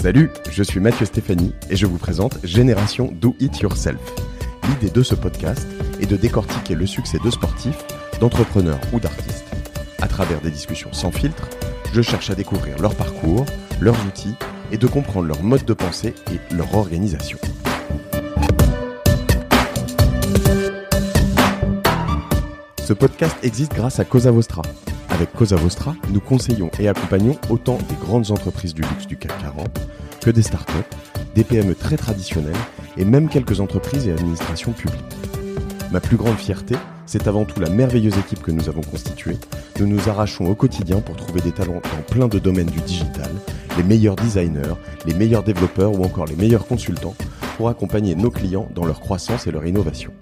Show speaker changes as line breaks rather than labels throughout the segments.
Salut, je suis Mathieu Stéphanie et je vous présente Génération Do It Yourself. L'idée de ce podcast est de décortiquer le succès de sportifs, d'entrepreneurs ou d'artistes. À travers des discussions sans filtre, je cherche à découvrir leur parcours, leurs outils et de comprendre leur mode de pensée et leur organisation. Ce podcast existe grâce à Cosa Vostra. Avec Cosa Vostra, nous conseillons et accompagnons autant des grandes entreprises du luxe du CAC 40 que des startups, des PME très traditionnelles et même quelques entreprises et administrations publiques. Ma plus grande fierté, c'est avant tout la merveilleuse équipe que nous avons constituée. Nous nous arrachons au quotidien pour trouver des talents dans plein de domaines du digital, les meilleurs designers, les meilleurs développeurs ou encore les meilleurs consultants pour accompagner nos clients dans leur croissance et leur innovation.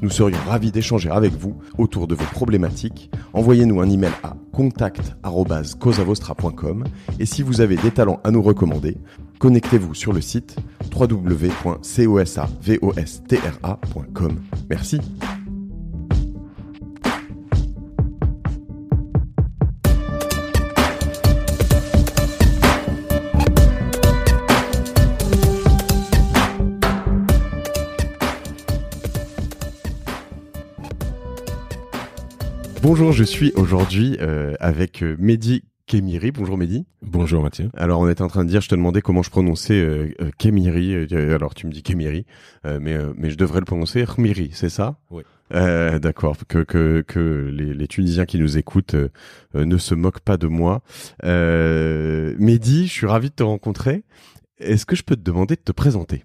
Nous serions ravis d'échanger avec vous autour de vos problématiques. Envoyez-nous un email à contact@cosavostra.com et si vous avez des talents à nous recommander, connectez-vous sur le site www.cosavostra.com. Merci. Bonjour, je suis aujourd'hui avec Mehdi Kemiri. Bonjour Mehdi.
Bonjour Mathieu.
Alors on était en train de dire, je te demandais comment je prononçais Kemiri. Alors tu me dis Kemiri, mais je devrais le prononcer Khmiri, c'est ça?
Oui.
D'accord, que les Tunisiens qui nous écoutent ne se moquent pas de moi. Mehdi, je suis ravi de te rencontrer. Est-ce que je peux te demander de te présenter?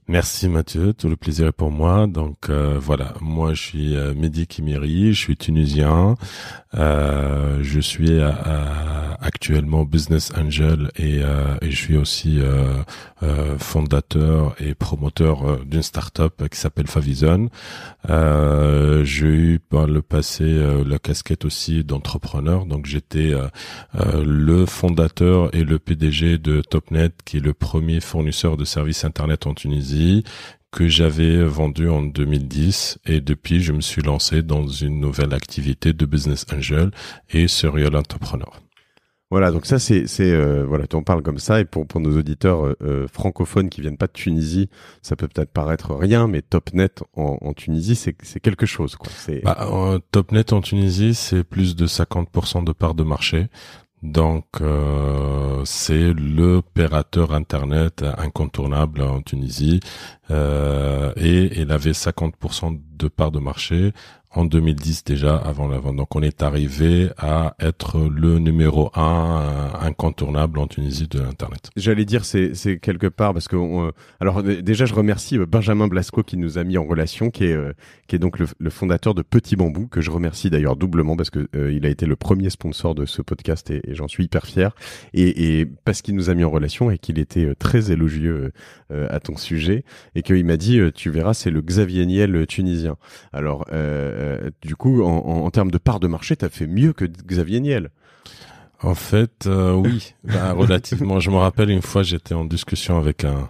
Merci Mathieu, tout le plaisir est pour moi. Donc voilà, moi je suis Mehdi Kemiri, je suis tunisien, je suis actuellement business angel et je suis aussi fondateur et promoteur d'une start-up qui s'appelle Favizon. J'ai eu par le passé la casquette aussi d'entrepreneur, donc j'étais le fondateur et le PDG de Topnet, qui est le premier fournisseur de services internet en Tunisie, que j'avais vendu en 2010, et depuis je me suis lancé dans une nouvelle activité de business angel et serial entrepreneur.
Voilà, donc ça c'est voilà, tu en parles comme ça, et pour nos auditeurs francophones qui viennent pas de Tunisie, ça peut peut-être paraître rien, mais Topnet en Tunisie c'est quelque chose, quoi.
Topnet en Tunisie, c'est plus de 50% de part de marché. Donc c'est l'opérateur internet incontournable en Tunisie, et il avait 50% de part de marché en 2010 déjà, avant la vente. Donc on est arrivé à être le numéro 1 incontournable en Tunisie de l'internet.
J'allais dire c'est quelque part parce que alors déjà je remercie Benjamin Blasco qui nous a mis en relation, qui est donc le fondateur de Petit Bambou, que je remercie d'ailleurs doublement parce que il a été le premier sponsor de ce podcast et j'en suis hyper fier, et parce qu'il nous a mis en relation et qu'il était très élogieux à ton sujet, et qu'il m'a dit tu verras, c'est le Xavier Niel tunisien. Alors du coup, en termes de part de marché, t'as fait mieux que Xavier Niel.
En fait, oui, relativement. Je me rappelle une fois, j'étais en discussion avec un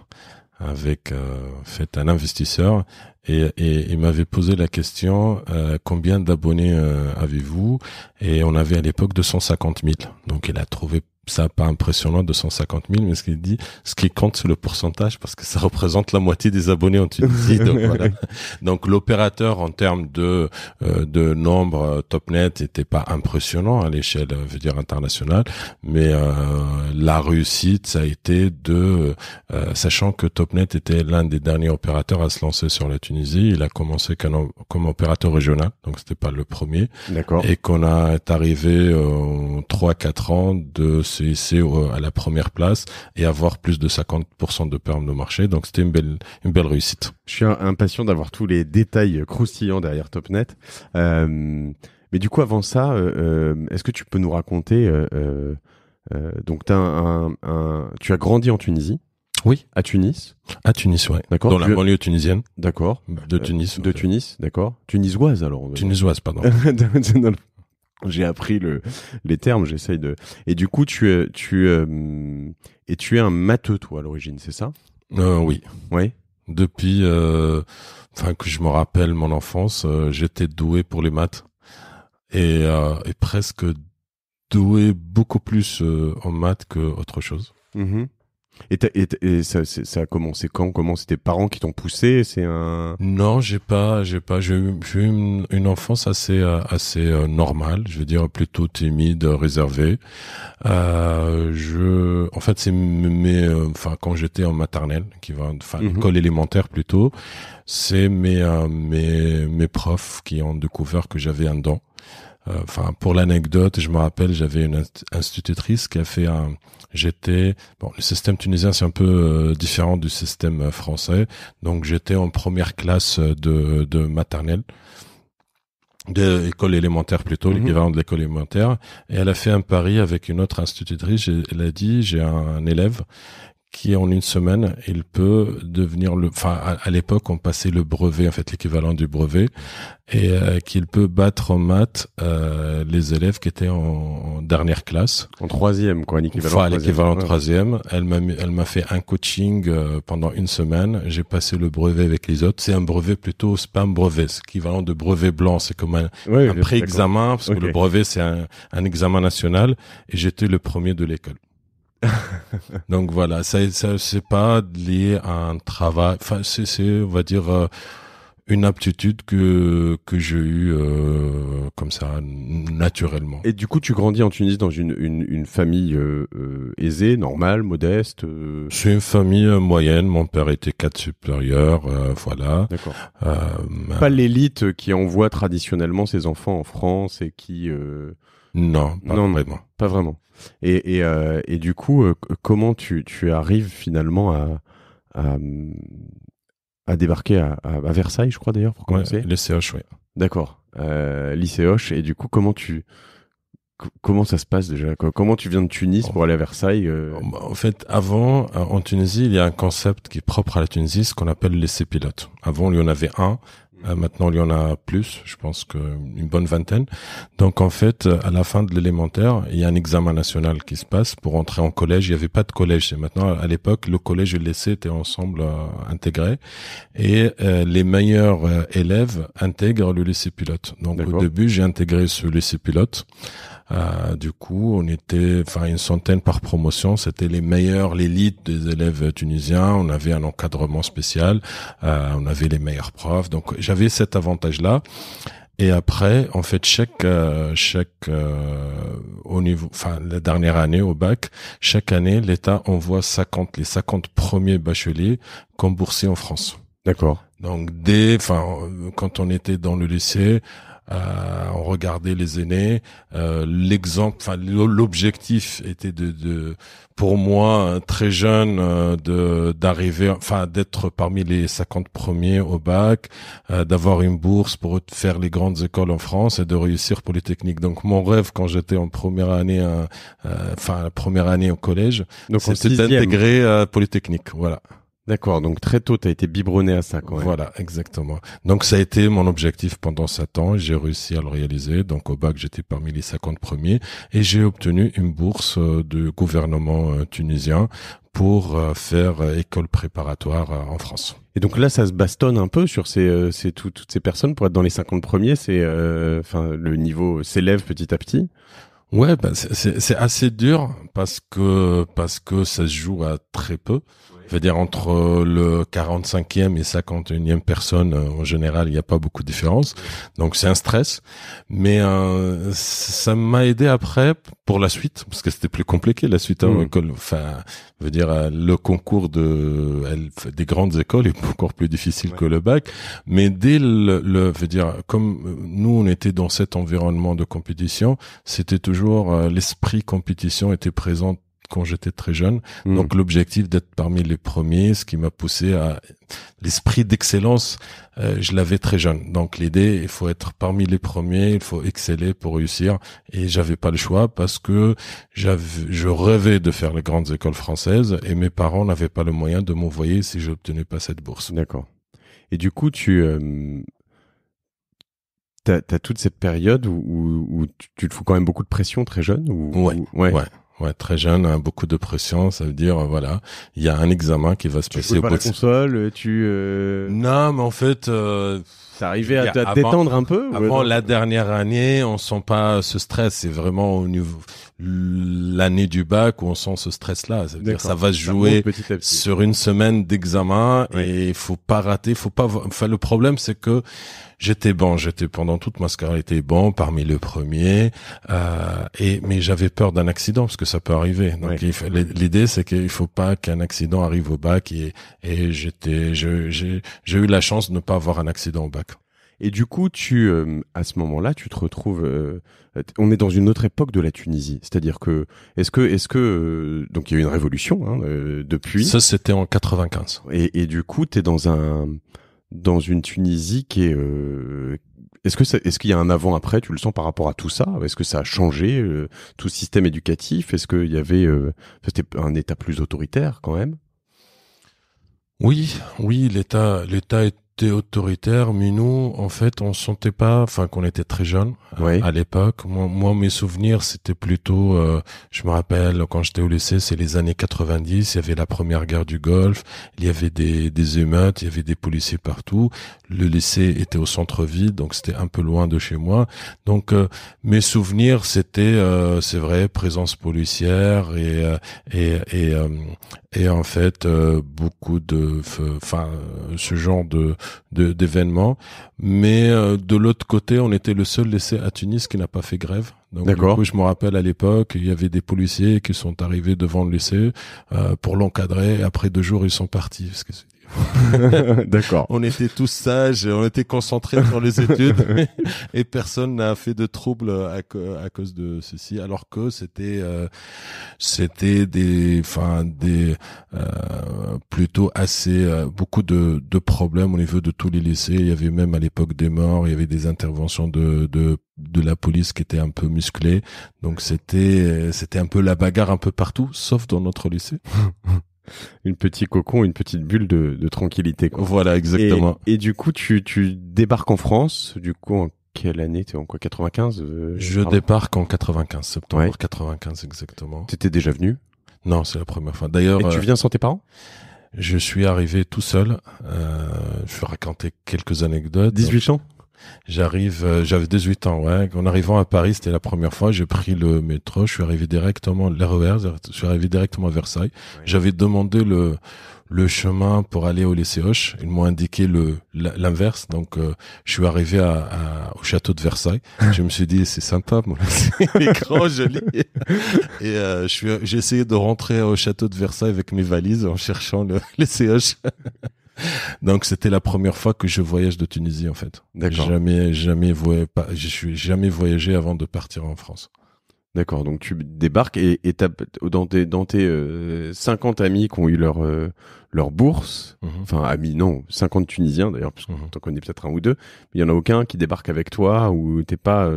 investisseur, et il m'avait posé la question combien d'abonnés avez-vous, et on avait à l'époque 250 000. Donc il a trouvé ça pas impressionnant, 250 000, mais ce qui compte, c'est le pourcentage, parce que ça représente la moitié des abonnés en Tunisie. Donc voilà. Donc l'opérateur, en termes de nombre, Topnet était pas impressionnant à l'échelle, internationale, mais la réussite, ça a été sachant que Topnet était l'un des derniers opérateurs à se lancer sur la Tunisie. Il a commencé comme opérateur régional, donc c'était pas le premier.
D'accord.
Et qu'on est arrivé 3-4 ans de se hisser à la première place et avoir plus de 50% de part de marché. Donc c'était une belle réussite.
Je suis impatient d'avoir tous les détails croustillants derrière Topnet. Mais du coup, avant ça, est-ce que tu peux nous raconter donc tu as grandi en Tunisie?
Oui.
À Tunis?
À Tunis, ouais.
D'accord.
Dans la banlieue tunisienne.
D'accord.
De Tunis.
De Tunis, d'accord. Tunisoise, alors.
Tunisoise, pardon.
J'ai appris les termes, j'essaye de. Et du coup, tu es un matheux, toi, à l'origine, c'est ça?
Oui.
Oui.
Depuis, que je me rappelle mon enfance, j'étais doué pour les maths, et presque doué beaucoup plus en maths que autre chose.
Mm-hmm. Et ça a commencé quand? Comment c'est tes parents qui t'ont poussé? C'est un...
Non, j'ai eu une enfance assez normale, je veux dire plutôt timide, réservée. En fait, c'est quand j'étais en maternelle, l'école élémentaire plutôt, c'est mes profs qui ont découvert que j'avais un don. Pour l'anecdote, je me rappelle, j'avais une institutrice qui a fait le système tunisien, c'est un peu différent du système français. Donc, j'étais en première classe de maternelle, de école élémentaire plutôt, l'équivalent de l'école élémentaire. Et elle a fait un pari avec une autre institutrice. Elle a dit, j'ai un élève qui en une semaine, il peut devenir à l'époque, on passait le brevet, en fait, l'équivalent du brevet, et qu'il peut battre en maths les élèves qui étaient en dernière classe.
En troisième, quoi,
l'équivalent troisième. Elle m'a fait un coaching pendant une semaine. J'ai passé le brevet avec les autres. C'est un brevet plutôt, c'est pas un brevet, c'est l'équivalent de brevet blanc. C'est comme un pré-examen, parce que le brevet, c'est un examen national, et j'étais le premier de l'école. Donc voilà, ça c'est pas lié à un travail. Enfin, c'est on va dire une aptitude que j'ai eu comme ça naturellement.
Et du coup, tu grandis en Tunisie dans une famille aisée, normale, modeste.
C'est une famille moyenne. Mon père était cadre supérieur, voilà.
D'accord. Pas l'élite qui envoie traditionnellement ses enfants en France et qui.
Non, vraiment.
Pas vraiment. Et du coup, comment tu arrives finalement à débarquer à Versailles, je crois d'ailleurs, pour commencer.
Lycée Hoche, oui.
D'accord. Lycée Hoche. Et du coup, comment ça se passe déjà? Comment tu viens de Tunis pour aller à Versailles?
En fait, avant, en Tunisie, il y a un concept qui est propre à la Tunisie, ce qu'on appelle lycée pilote. Avant, il y en avait un. Maintenant, il y en a plus, je pense qu'une bonne vingtaine. Donc, en fait, à la fin de l'élémentaire, il y a un examen national qui se passe pour entrer en collège. Il n'y avait pas de collège. Maintenant, à l'époque, le collège et le lycée étaient ensemble intégrés. Et les meilleurs élèves intègrent le lycée pilote. Donc, au début, j'ai intégré ce lycée pilote. Du coup, on était, une centaine par promotion. C'était l'élite des élèves tunisiens. On avait un encadrement spécial. On avait les meilleurs profs. Donc, j'avais cet avantage-là. Et après, en fait, au niveau, la dernière année au bac, chaque année, l'État envoie les 50 premiers bacheliers comme boursiers en France.
D'accord.
Donc, quand on était dans le lycée, on regardait les aînés, l'objectif était pour moi très jeune d'être parmi les 50 premiers au bac, d'avoir une bourse pour faire les grandes écoles en France et de réussir Polytechnique. Donc mon rêve quand j'étais en première année au collège, c'était d'intégrer Polytechnique, voilà.
D'accord, donc très tôt, tu as été biberonné à ça quand même.
Voilà, exactement. Donc ça a été mon objectif pendant 7 ans et j'ai réussi à le réaliser. Donc au bac, j'étais parmi les 50 premiers et j'ai obtenu une bourse du gouvernement tunisien pour faire école préparatoire en France.
Et donc là, ça se bastonne un peu sur toutes ces personnes pour être dans les 50 premiers. Le niveau s'élève petit à petit.
Ouais, c'est assez dur parce que ça se joue à très peu. Je veux dire, entre le 45e et 51e personne, en général, il n'y a pas beaucoup de différence. Donc, c'est un stress. Mais ça m'a aidé après pour la suite, parce que c'était plus compliqué, la suite. Je veux dire, le concours des grandes écoles est encore plus difficile que le bac. Mais dès comme nous, on était dans cet environnement de compétition, c'était toujours l'esprit compétition était présent quand j'étais très jeune. Donc l'objectif d'être parmi les premiers, ce qui m'a poussé à l'esprit d'excellence, je l'avais très jeune. Donc l'idée, il faut être parmi les premiers, il faut exceller pour réussir. Et j'avais pas le choix parce que je rêvais de faire les grandes écoles françaises et mes parents n'avaient pas le moyen de m'envoyer si je n'obtenais pas cette bourse.
D'accord. Et du coup, t'as toute cette période où tu te fous quand même beaucoup de pression très jeune
Ouais, très jeune, beaucoup de pression, ça veut dire, il y a un examen qui va se passer
au bout de la console,
Non, mais en fait...
ça arrivait à te détendre un peu?
Avant la dernière année, on sent pas ce stress. C'est vraiment au niveau l'année du bac où on sent ce stress-là. Ça veut dire ça va se jouer sur une semaine d'examen et il faut pas rater, enfin, le problème, c'est que j'étais pendant toute ma scolarité bon, parmi les premiers, mais j'avais peur d'un accident parce que ça peut arriver. Donc l'idée, c'est qu'il faut pas qu'un accident arrive au bac et j'ai eu la chance de ne pas avoir un accident au bac.
Et du coup, à ce moment-là, tu te retrouves. On est dans une autre époque de la Tunisie, c'est-à-dire que est-ce que donc il y a eu une révolution depuis.
Ça, c'était en 95.
Et du coup, t'es dans une Tunisie qui est. Est-ce qu'il y a un avant-après, tu le sens par rapport à tout ça? Est-ce que ça a changé tout le système éducatif? Est-ce qu'il y avait c'était un État plus autoritaire quand même?
Oui, l'État était autoritaire, mais nous, en fait, on sentait pas, enfin, qu'on était très jeunes à l'époque. Moi, mes souvenirs, c'était plutôt, je me rappelle, quand j'étais au lycée, c'est les années 90, il y avait la première guerre du Golfe, il y avait des émeutes, il y avait des policiers partout. Le lycée était au centre-ville, donc c'était un peu loin de chez moi. Donc, mes souvenirs, c'était, c'est vrai, présence policière et en fait, beaucoup ce genre d'événements. Mais de l'autre côté, on était le seul lycée à Tunis qui n'a pas fait grève. Donc, du coup, je me rappelle à l'époque, il y avait des policiers qui sont arrivés devant le lycée pour l'encadrer. Après 2 jours, ils sont partis. Parce que
D'accord.
On était tous sages, on était concentrés sur les études et personne n'a fait de trouble à cause de ceci, alors que c'était plutôt assez beaucoup de problèmes au niveau de tous les lycées. Il y avait même à l'époque des morts, il y avait des interventions de la police qui étaient un peu musclées. Donc c'était un peu la bagarre un peu partout, sauf dans notre lycée.
Une petite cocon, une petite bulle de tranquillité, quoi.
Voilà, exactement.
Et du coup, tu débarques en France, du coup, en quelle année? T'es en quoi, 95?
Je débarque en 95, septembre 95 exactement.
T'étais déjà venu?
Non, c'est la première fois. D'ailleurs.
Et tu viens sans tes parents?
Je suis arrivé tout seul. Je vais raconter quelques anecdotes.
18 ans?
J'avais 18 ans, ouais. En arrivant à Paris, c'était la première fois, j'ai pris le métro, je suis arrivé directement, l'RER, je suis arrivé directement à Versailles. Ouais. J'avais demandé le chemin pour aller au lycée Hoche. Ils m'ont indiqué l'inverse. Donc, je suis arrivé au château de Versailles. Je me suis dit, c'est sympa, mon lycée. Il est grand, joli. Et, j'ai essayé de rentrer au château de Versailles avec mes valises en cherchant le lycée Hoche. Donc c'était la première fois que je voyage de Tunisie en fait.
D'accord.
Je suis jamais voyagé avant de partir en France.
D'accord. Donc tu débarques et dans tes 50 amis qui ont eu leur bourse, enfin amis non, 50 Tunisiens d'ailleurs, parce que t'en connais peut-être un ou deux, mais il y en a aucun qui débarque avec toi ou t'es pas.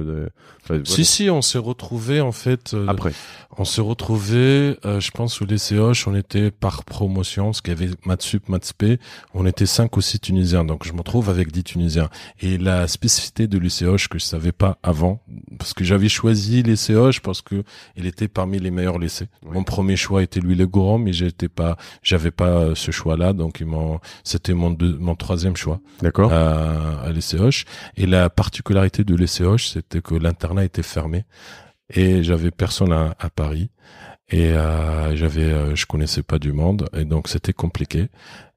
Voilà. Si, on s'est retrouvés en fait.
Après.
On s'est retrouvés, je pense au lycée Hoche, on était par promotion, parce qu'il y avait Mathsup, Mathsp, on était 5 ou 6 Tunisiens, donc je me retrouve avec 10 Tunisiens. Et la spécificité de lycée Hoche que je savais pas avant, parce que j'avais choisi lycée Hoche parce que il était parmi les meilleurs lycées. Ouais. Mon premier choix était Louis-le-Gourand, mais j'avais pas ce choix-là, donc c'était mon troisième choix.
D'accord.
À lycée Hoche. Et la particularité de lycée Hoche, c'était que l'internat était fermé. Et j'avais personne à Paris et je connaissais pas du monde et donc c'était compliqué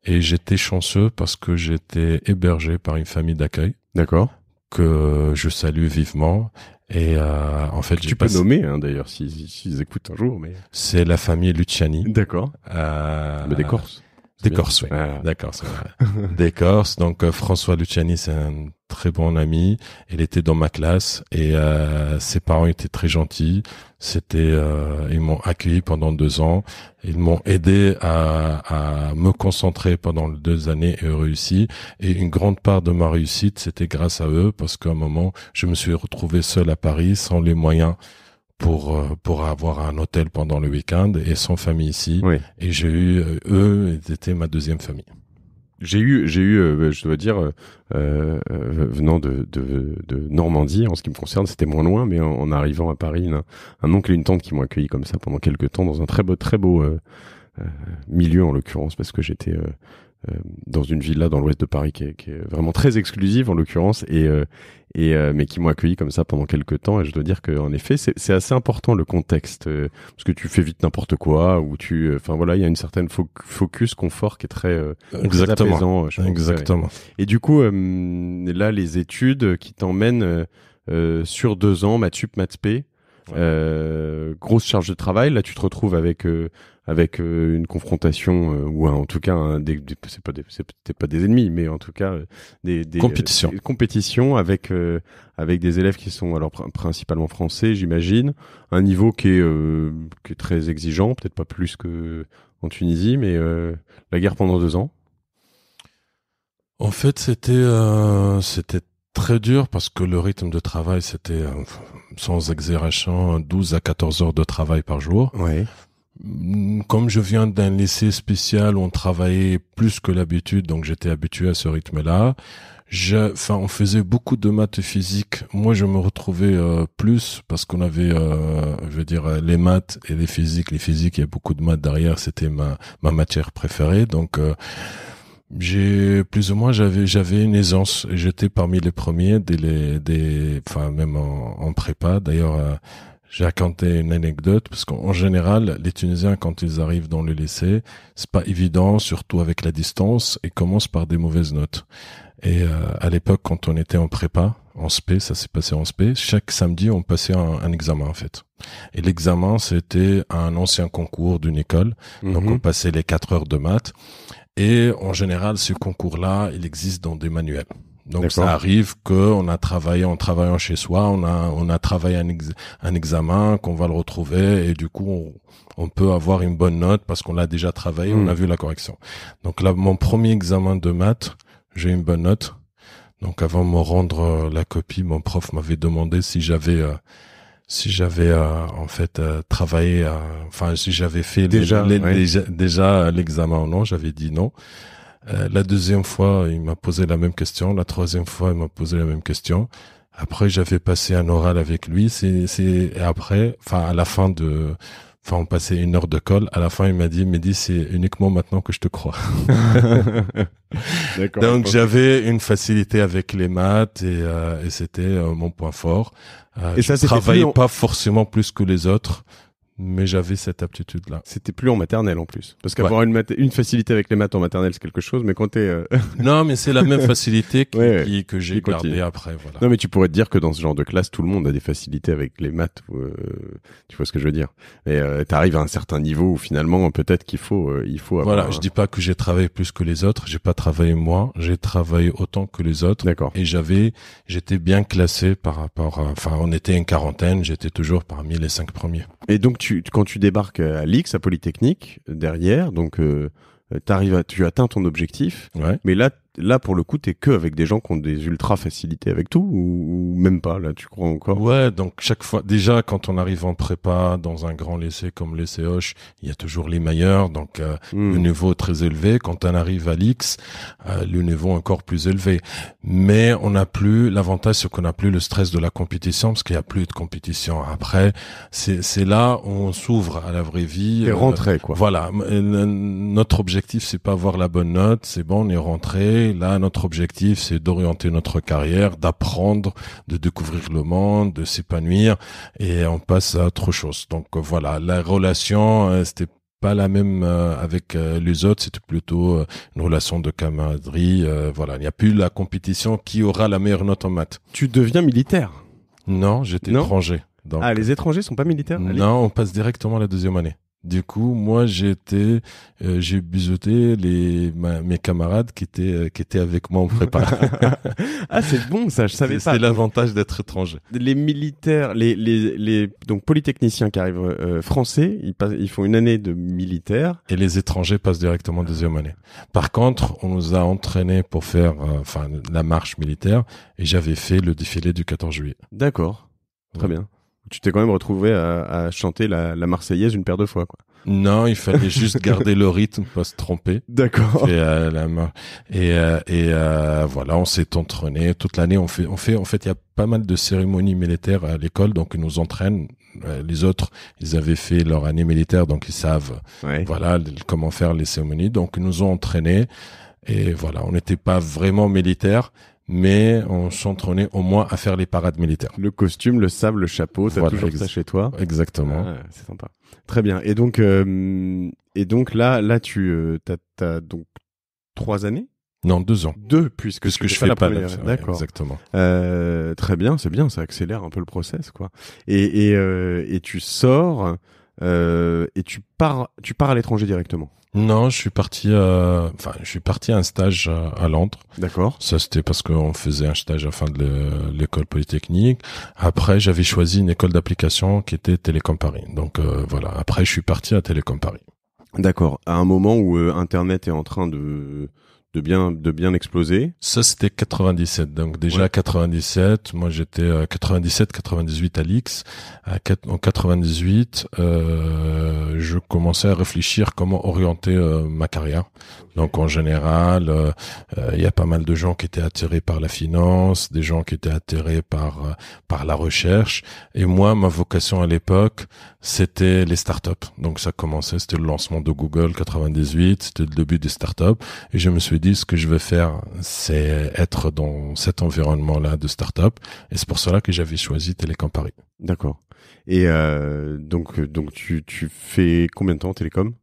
et j'étais chanceux parce que j'étais hébergé par une famille d'accueil.
D'accord.
Que je salue vivement et en fait
tu peux nommer d'ailleurs s'ils écoutent un jour, mais
c'est la famille Luciani.
D'accord. Des Corses.
Des Corses, oui. Ah. D'accord, c'est vrai. Des Corses. Donc François Luciani, c'est un très bon ami. Il était dans ma classe et ses parents étaient très gentils. Ils m'ont accueilli pendant 2 ans. Ils m'ont aidé à me concentrer pendant 2 années et réussi. Et une grande part de ma réussite, c'était grâce à eux parce qu'à un moment, je me suis retrouvé seul à Paris sans les moyens pour avoir un hôtel pendant le week-end et sans famille ici. Oui. Et j'ai eu, eux, étaient ma deuxième famille.
J'ai eu, je dois dire, venant de Normandie, en ce qui me concerne, c'était moins loin, mais en arrivant à Paris, un oncle et une tante qui m'ont accueilli comme ça pendant quelques temps dans un très beau milieu en l'occurrence, parce que j'étais dans une villa dans l'ouest de Paris qui est vraiment très exclusive en l'occurrence mais qui m'ont accueilli comme ça pendant quelques temps et je dois dire que en effet c'est assez important le contexte parce que tu fais vite n'importe quoi ou enfin voilà il y a une certaine focus confort qui est très apaisant.
Exactement.
Ouais. Et du coup là les études qui t'emmènent sur 2 ans maths sup maths spé. Grosse charge de travail. Là, tu te retrouves avec une confrontation ou en tout cas c'est pas des ennemis, mais en tout cas des compétitions avec des élèves qui sont alors principalement français, j'imagine. Un niveau qui est très exigeant, peut-être pas plus que en Tunisie, mais la guerre pendant 2 ans.
En fait, c'était très dur parce que le rythme de travail, c'était sans exagération 12 à 14 heures de travail par jour.
Ouais.
Comme je viens d'un lycée spécial où on travaillait plus que l'habitude, donc j'étais habitué à ce rythme-là. On faisait beaucoup de maths et physique. Moi, je me retrouvais plus parce qu'on avait, les maths et les physiques. Les physiques, il y a beaucoup de maths derrière. C'était ma matière préférée. Donc, j'avais une aisance. J'étais parmi les premiers même en prépa. D'ailleurs, j'ai raconté une anecdote parce qu'en général, les Tunisiens, quand ils arrivent dans le lycée, c'est pas évident, surtout avec la distance, ils commencent par des mauvaises notes. Et à l'époque, quand on était en prépa, en spé, ça s'est passé en spé, chaque samedi, on passait un examen en fait. Et l'examen, c'était un ancien concours d'une école. Donc on passait les 4 heures de maths. Et en général, ce concours-là, il existe dans des manuels. Donc
D'accord.
ça arrive que en travaillant chez soi, on a travaillé un examen, qu'on va le retrouver et du coup on peut avoir une bonne note parce qu'on l'a déjà travaillé, on a vu la correction. Donc là, mon premier examen de maths, j'ai une bonne note. Donc avant de me rendre la copie, mon prof m'avait demandé si j'avais travaillé, si j'avais fait déjà l'examen ou non. J'avais dit non. La deuxième fois, il m'a posé la même question. La troisième fois, il m'a posé la même question. Après, j'avais passé un oral avec lui. Et après, à la fin on passait 1 heure de colle. À la fin, il m'a dit, Mehdi, c'est uniquement maintenant que je te crois.
D'accord.
Donc, j'avais une facilité avec les maths et c'était mon point fort.
Et ça,
je travaillais pas forcément plus que les autres, mais j'avais cette aptitude-là.
C'était plus en maternelle en plus. Parce qu'avoir une facilité avec les maths en maternelle, c'est quelque chose, mais quand t'es...
Non, mais c'est la même facilité que j'ai gardée après, voilà.
Non, mais tu pourrais te dire que dans ce genre de classe, tout le monde a des facilités avec les maths. Tu vois ce que je veux dire. Et t'arrives à un certain niveau où finalement, peut-être qu'il faut avoir...
Voilà, je dis pas que j'ai travaillé plus que les autres. J'ai pas travaillé moi. J'ai travaillé autant que les autres.
D'accord.
Et j'étais bien classé par rapport on était une quarantaine. J'étais toujours parmi les 5 premiers.
Et donc, quand tu débarques à l'X, à Polytechnique, derrière, donc tu atteins ton objectif, mais là pour le coup t'es que avec des gens qui ont des ultra facilités avec tout ou même pas, là tu crois encore?
Ouais, donc chaque fois, déjà quand on arrive en prépa dans un grand lycée comme lycée Hoche, il y a toujours les meilleurs, donc le niveau est très élevé. Quand on arrive à l'X, le niveau est encore plus élevé, mais on n'a plus l'avantage, c'est qu'on n'a plus le stress de la compétition parce qu'il y a plus de compétition. Après, c'est là où on s'ouvre à la vraie vie.
T'es rentré quoi.
Voilà, notre objectif c'est pas avoir la bonne note, c'est bon, on est rentré. Là, notre objectif, c'est d'orienter notre carrière, d'apprendre, de découvrir le monde, de s'épanouir, et on passe à autre chose. Donc voilà, la relation, c'était pas la même avec les autres, c'était plutôt une relation de camaraderie. Voilà, il n'y a plus la compétition qui aura la meilleure note en maths.
Tu deviens militaire?
Non, j'étais étranger. Donc,
les étrangers sont pas militaires?
Non, on passe directement à la 2e année. Du coup, moi, j'ai biseauté mes camarades qui étaient avec moi en prépa.
Ah, c'est bon, ça, je savais pas.
C'est l'avantage d'être étranger.
Les militaires, donc polytechniciens qui arrivent français, ils font une année de militaire.
Et les étrangers passent directement 2e année. Par contre, on nous a entraînés pour faire, la marche militaire, et j'avais fait le défilé du 14 juillet.
D'accord. Très bien. Tu t'es quand même retrouvé à chanter la Marseillaise une paire de fois, quoi.
Non, il fallait juste garder le rythme, pas se tromper.
D'accord.
Voilà, on s'est entraîné toute l'année. En fait, il y a pas mal de cérémonies militaires à l'école, donc ils nous entraînent. Les autres, ils avaient fait leur année militaire, donc ils savent, voilà, comment faire les cérémonies. Donc ils nous ont entraînés. Et voilà, on n'était pas vraiment militaire, mais on s'entraînait au moins à faire les parades militaires.
Le costume, le sable, le chapeau, t'as toujours ça chez toi.
Exactement.
Ah, c'est sympa. Très bien. Et donc là, tu t'as donc 3 années?
Non, 2 ans.
2, puisque
je
fais
fais
la
pas
première. D'accord.
Exactement.
Très bien, c'est bien, ça accélère un peu le process, quoi. Et tu sors et tu pars à l'étranger directement.
Non, je suis parti à un stage à Londres.
D'accord.
Ça, c'était parce qu'on faisait un stage à la fin de l'école polytechnique. Après, j'avais choisi une école d'application qui était Télécom Paris. Donc, voilà. Après, je suis parti à Télécom Paris.
D'accord. À un moment où Internet est en train de bien exploser.
Ça, c'était 97. Donc, déjà, 97, moi, j'étais 97, 98 à l'X. En 98, je commençais à réfléchir comment orienter ma carrière. Donc, en général, il y a pas mal de gens qui étaient attirés par la finance, des gens qui étaient attirés par la recherche. Et moi, ma vocation à l'époque, c'était les startups. Donc, ça commençait, c'était le lancement de Google 98, c'était le début des startups. Et je me suis dit, ce que je veux faire, c'est être dans cet environnement-là de startup. Et c'est pour cela que j'avais choisi Télécom Paris.
D'accord. Et donc tu fais combien de temps Télécom?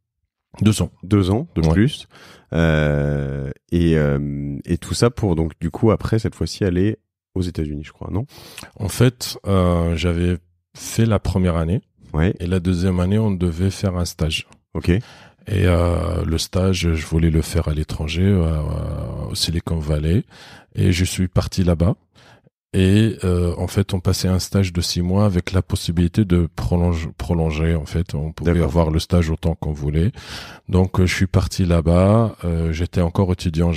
2 ans.
2 ans de plus. Et tout ça pour donc du coup après cette fois-ci aller aux États-Unis, je crois, non?
En fait, j'avais fait la première année.
Ouais.
Et la deuxième année, on devait faire un stage.
Ok.
Et le stage, je voulais le faire à l'étranger, au Silicon Valley. Et je suis parti là-bas. Et en fait, on passait un stage de 6 mois avec la possibilité de prolonger. En fait, on pouvait avoir le stage autant qu'on voulait. Donc, je suis parti là-bas. J'étais encore étudiant.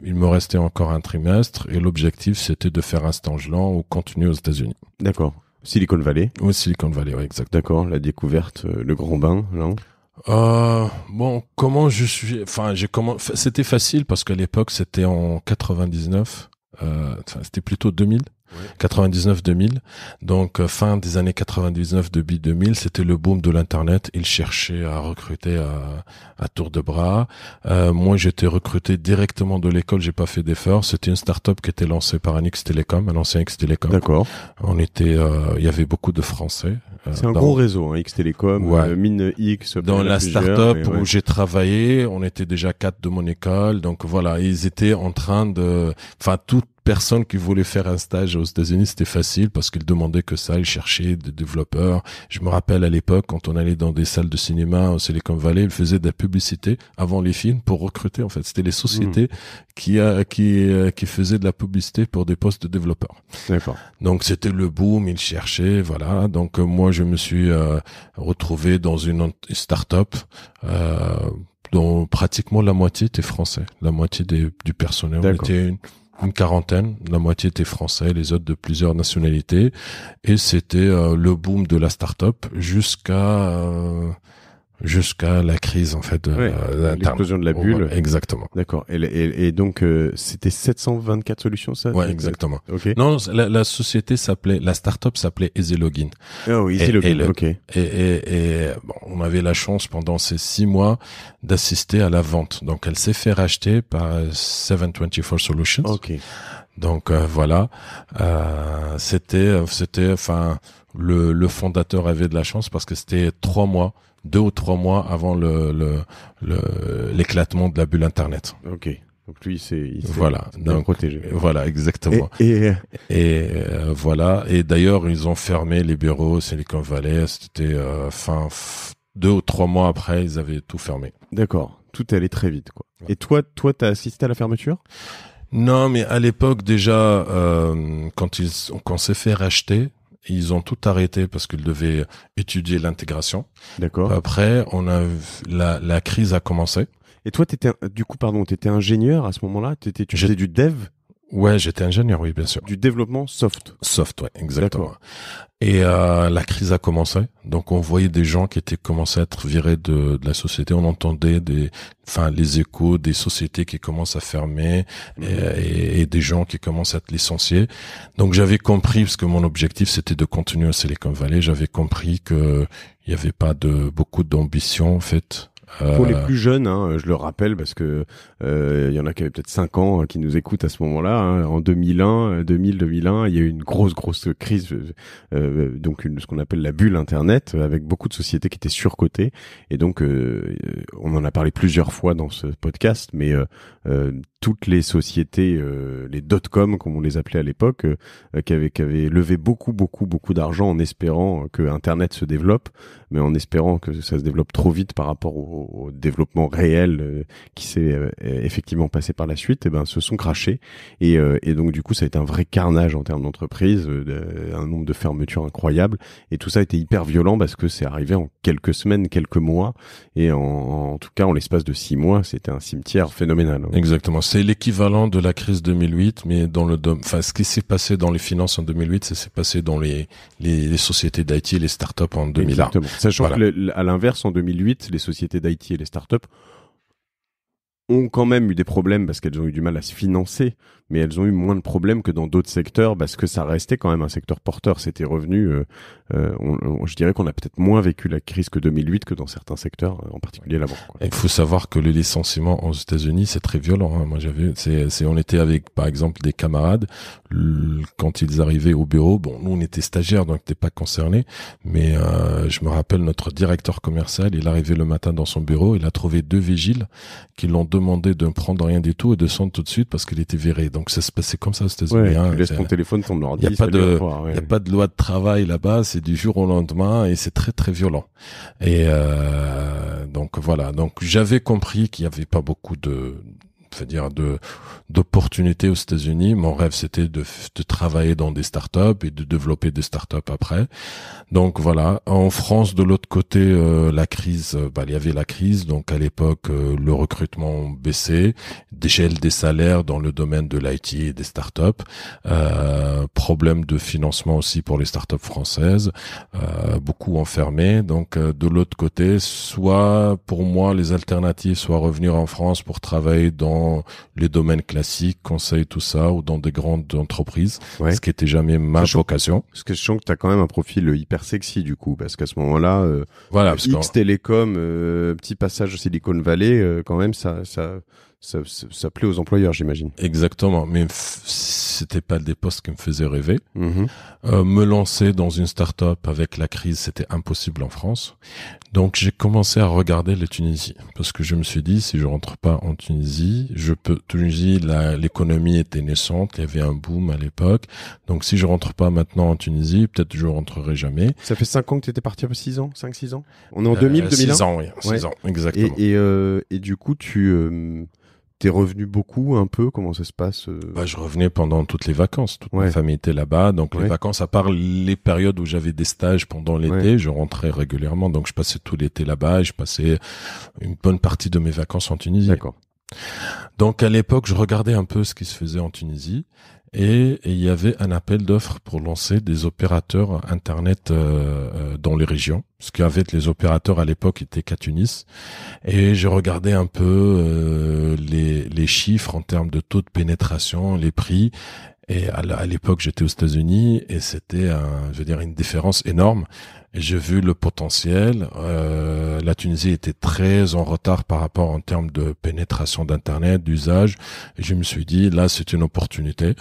Il me restait encore un trimestre. Et l'objectif, c'était de faire un stage lent ou continuer aux États-Unis.
D'accord. Silicon Valley.
Oui, Silicon Valley, oui, exactement.
D'accord. La découverte, le grand bain, non?
Comment c'était facile parce qu'à l'époque, c'était en 99. C'était plutôt 2000. Ouais. 99-2000. Donc, fin des années 99, début 2000, c'était le boom de l'Internet. Ils cherchaient à recruter à tour de bras. Moi, j'étais recruté directement de l'école. J'ai pas fait d'efforts. C'était une start-up qui était lancée par un ancien X-Télécom.
D'accord.
Il y avait beaucoup de Français.
C'est un gros réseau, hein, X-Télécom,
ouais.
Mine X.
Dans la start-up où j'ai travaillé, on était déjà 4 de mon école. Donc voilà, ils étaient en train toute personne qui voulait faire un stage aux États-Unis, c'était facile parce qu'ils demandaient que ça, ils cherchaient des développeurs. Je me rappelle à l'époque, quand on allait dans des salles de cinéma au Silicon Valley, ils faisaient de la publicité avant les films pour recruter. En fait, c'était les sociétés qui faisaient de la publicité pour des postes de développeurs.
D'accord.
Donc c'était le boom, ils cherchaient, voilà. Donc moi, je me suis retrouvé dans une start-up dont pratiquement la moitié était français, la moitié du personnel.
D'accord.
On était une quarantaine, la moitié était français, les autres de plusieurs nationalités, et c'était le boom de la start-up jusqu'à la crise en fait
l'explosion de la bulle.
Ouais, exactement.
D'accord. Et donc c'était 724 solutions, ça?
Ouais, exactement.
Okay.
Non, la société la start-up s'appelait Easy Login.
Oh, Easy Login. Ok.
Et bon, on avait la chance pendant ces 6 mois d'assister à la vente. Donc elle s'est fait racheter par 724 Solutions.
Ok.
Donc voilà, c'était le fondateur avait de la chance parce que c'était 2 ou 3 mois avant l'éclatement de la bulle Internet.
Ok. Donc lui, il s'est
voilà, donc
protégé.
Voilà, exactement. Et voilà. Et d'ailleurs, ils ont fermé les bureaux Silicon Valley. C'était 2 ou 3 mois après, ils avaient tout fermé.
D'accord. Tout est allé très vite, quoi. Ouais. Et toi, t'as assisté à la fermeture?
Non, mais à l'époque déjà, quand on s'est fait racheter, ils ont tout arrêté parce qu'ils devaient étudier l'intégration.
D'accord.
Après, la crise a commencé.
Et toi, t'étais ingénieur à ce moment-là? Tu faisais du dev?
Ouais, j'étais ingénieur, oui, bien sûr.
Du développement soft?
Soft, ouais, exactement.
D'accord.
Et la crise a commencé, donc on voyait des gens qui commençaient à être virés de la société. On entendait les échos des sociétés qui commencent à fermer et des gens qui commencent à être licenciés. Donc j'avais compris, parce que mon objectif c'était de continuer au Silicon Valley, j'avais compris que il y avait pas beaucoup d'ambition en fait
Pour les plus jeunes, hein, je le rappelle parce que il y en a qui avaient peut-être 5 ans qui nous écoutent à ce moment-là. Hein, en 2001, il y a eu une grosse crise, donc ce qu'on appelle la bulle Internet, avec beaucoup de sociétés qui étaient surcotées. Et donc, on en a parlé plusieurs fois dans ce podcast, mais toutes les sociétés, les dot-com comme on les appelait à l'époque, qui avaient levé beaucoup d'argent en espérant que Internet se développe, mais en espérant que ça se développe trop vite par rapport au développement réel qui s'est effectivement passé par la suite, et ben se sont crachés et donc du coup ça a été un vrai carnage en termes d'entreprise, un nombre de fermetures incroyable, et tout ça a été hyper violent parce que c'est arrivé en quelques semaines, quelques mois, et en tout cas en l'espace de 6 mois c'était un cimetière phénoménal.
Exactement, c'est l'équivalent de la crise 2008, mais dans ce qui s'est passé dans les finances en 2008, ça s'est passé dans les sociétés d'IT et les startups en 2001.
Exactement. Sachant que à l'inverse, en 2008, les sociétés d'IT et les startups ont quand même eu des problèmes parce qu'elles ont eu du mal à se financer, mais elles ont eu moins de problèmes que dans d'autres secteurs parce que ça restait quand même un secteur porteur. C'était revenu, je dirais qu'on a peut-être moins vécu la crise que 2008 que dans certains secteurs, en particulier la banque.
Il faut savoir que le licenciement aux États-Unis, c'est très violent. Hein. Moi, on était avec, par exemple, des camarades quand ils arrivaient au bureau. Bon, nous, on était stagiaires, donc on n'était pas concernés, mais je me rappelle notre directeur commercial, il arrivait le matin dans son bureau, il a trouvé 2 vigiles qui l'ont demandé de ne prendre rien du tout et de descendre tout de suite parce qu'il était viré. Donc ça se passait comme ça aux États-Unis.
Ouais, tu laisses ton téléphone, ton ordi.
Il n'y a pas de loi de travail là-bas, c'est du jour au lendemain et c'est très très violent. Et donc voilà. Donc j'avais compris qu'il n'y avait pas beaucoup d'opportunités aux États-Unis. Mon rêve, c'était de travailler dans des startups et de développer des startups après. Donc voilà. En France, de l'autre côté, la crise, il y avait la crise. Donc à l'époque, le recrutement baissait, gel des salaires dans le domaine de l'IT et des startups. Problème de financement aussi pour les startups françaises. Beaucoup enfermés. Donc de l'autre côté, soit pour moi les alternatives, soit revenir en France pour travailler dans les domaines classiques, conseil, tout ça, ou dans des grandes entreprises, ce qui était jamais ma vocation.
Parce que je sens que tu as quand même un profil hyper sexy du coup, parce qu'à ce moment-là, X Télécom, petit passage au Silicon Valley, quand même ça plaît aux employeurs, j'imagine.
Exactement, mais c'était pas des postes qui me faisaient rêver. Me lancer dans une start-up avec la crise, c'était impossible en France. Donc j'ai commencé à regarder la Tunisie, parce que je me suis dit, si je rentre pas en Tunisie, Tunisie, l'économie était naissante, il y avait un boom à l'époque. Donc si je rentre pas maintenant en Tunisie, peut-être je rentrerai jamais.
Ça fait 5 ans que tu étais parti, 6 ans, 5-6 ans? On est en 2000, 2001?
6 ans, oui. 6 ans, exactement.
Et du coup, t'es revenu beaucoup, un peu, comment ça se passe?
Je revenais pendant toutes les vacances. Toute ma famille était là-bas. Donc les vacances, à part les périodes où j'avais des stages pendant l'été, je rentrais régulièrement. Donc je passais tout l'été là-bas et je passais une bonne partie de mes vacances en Tunisie.
D'accord.
Donc à l'époque, je regardais un peu ce qui se faisait en Tunisie. Et il y avait un appel d'offres pour lancer des opérateurs Internet dans les régions. Ce qu'avaient les opérateurs à l'époque était qu'à Tunis. Et j'ai regardé un peu les chiffres en termes de taux de pénétration, les prix. Et à l'époque, j'étais aux États-Unis et c'était une différence énorme. Et j'ai vu le potentiel. La Tunisie était très en retard par rapport en termes de pénétration d'Internet, d'usage. Et je me suis dit, là, c'est une opportunité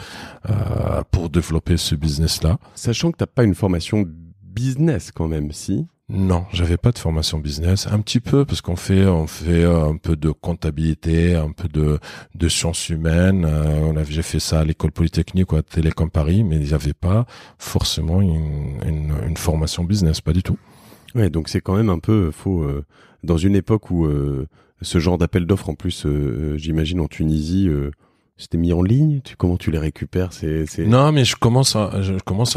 pour développer ce business-là.
Sachant que t'as pas une formation business quand même, si?
Non, j'avais pas de formation business, un petit peu parce qu'on fait un peu de comptabilité, un peu de sciences humaines. J'ai fait ça à l'école polytechnique ou à Télécom Paris, mais il n'y avait pas forcément une formation business, pas du tout.
Ouais, donc c'est quand même un peu dans une époque où ce genre d'appel d'offres, en plus, j'imagine en Tunisie. C'était mis en ligne? Comment tu les récupères?
Non, mais je commence à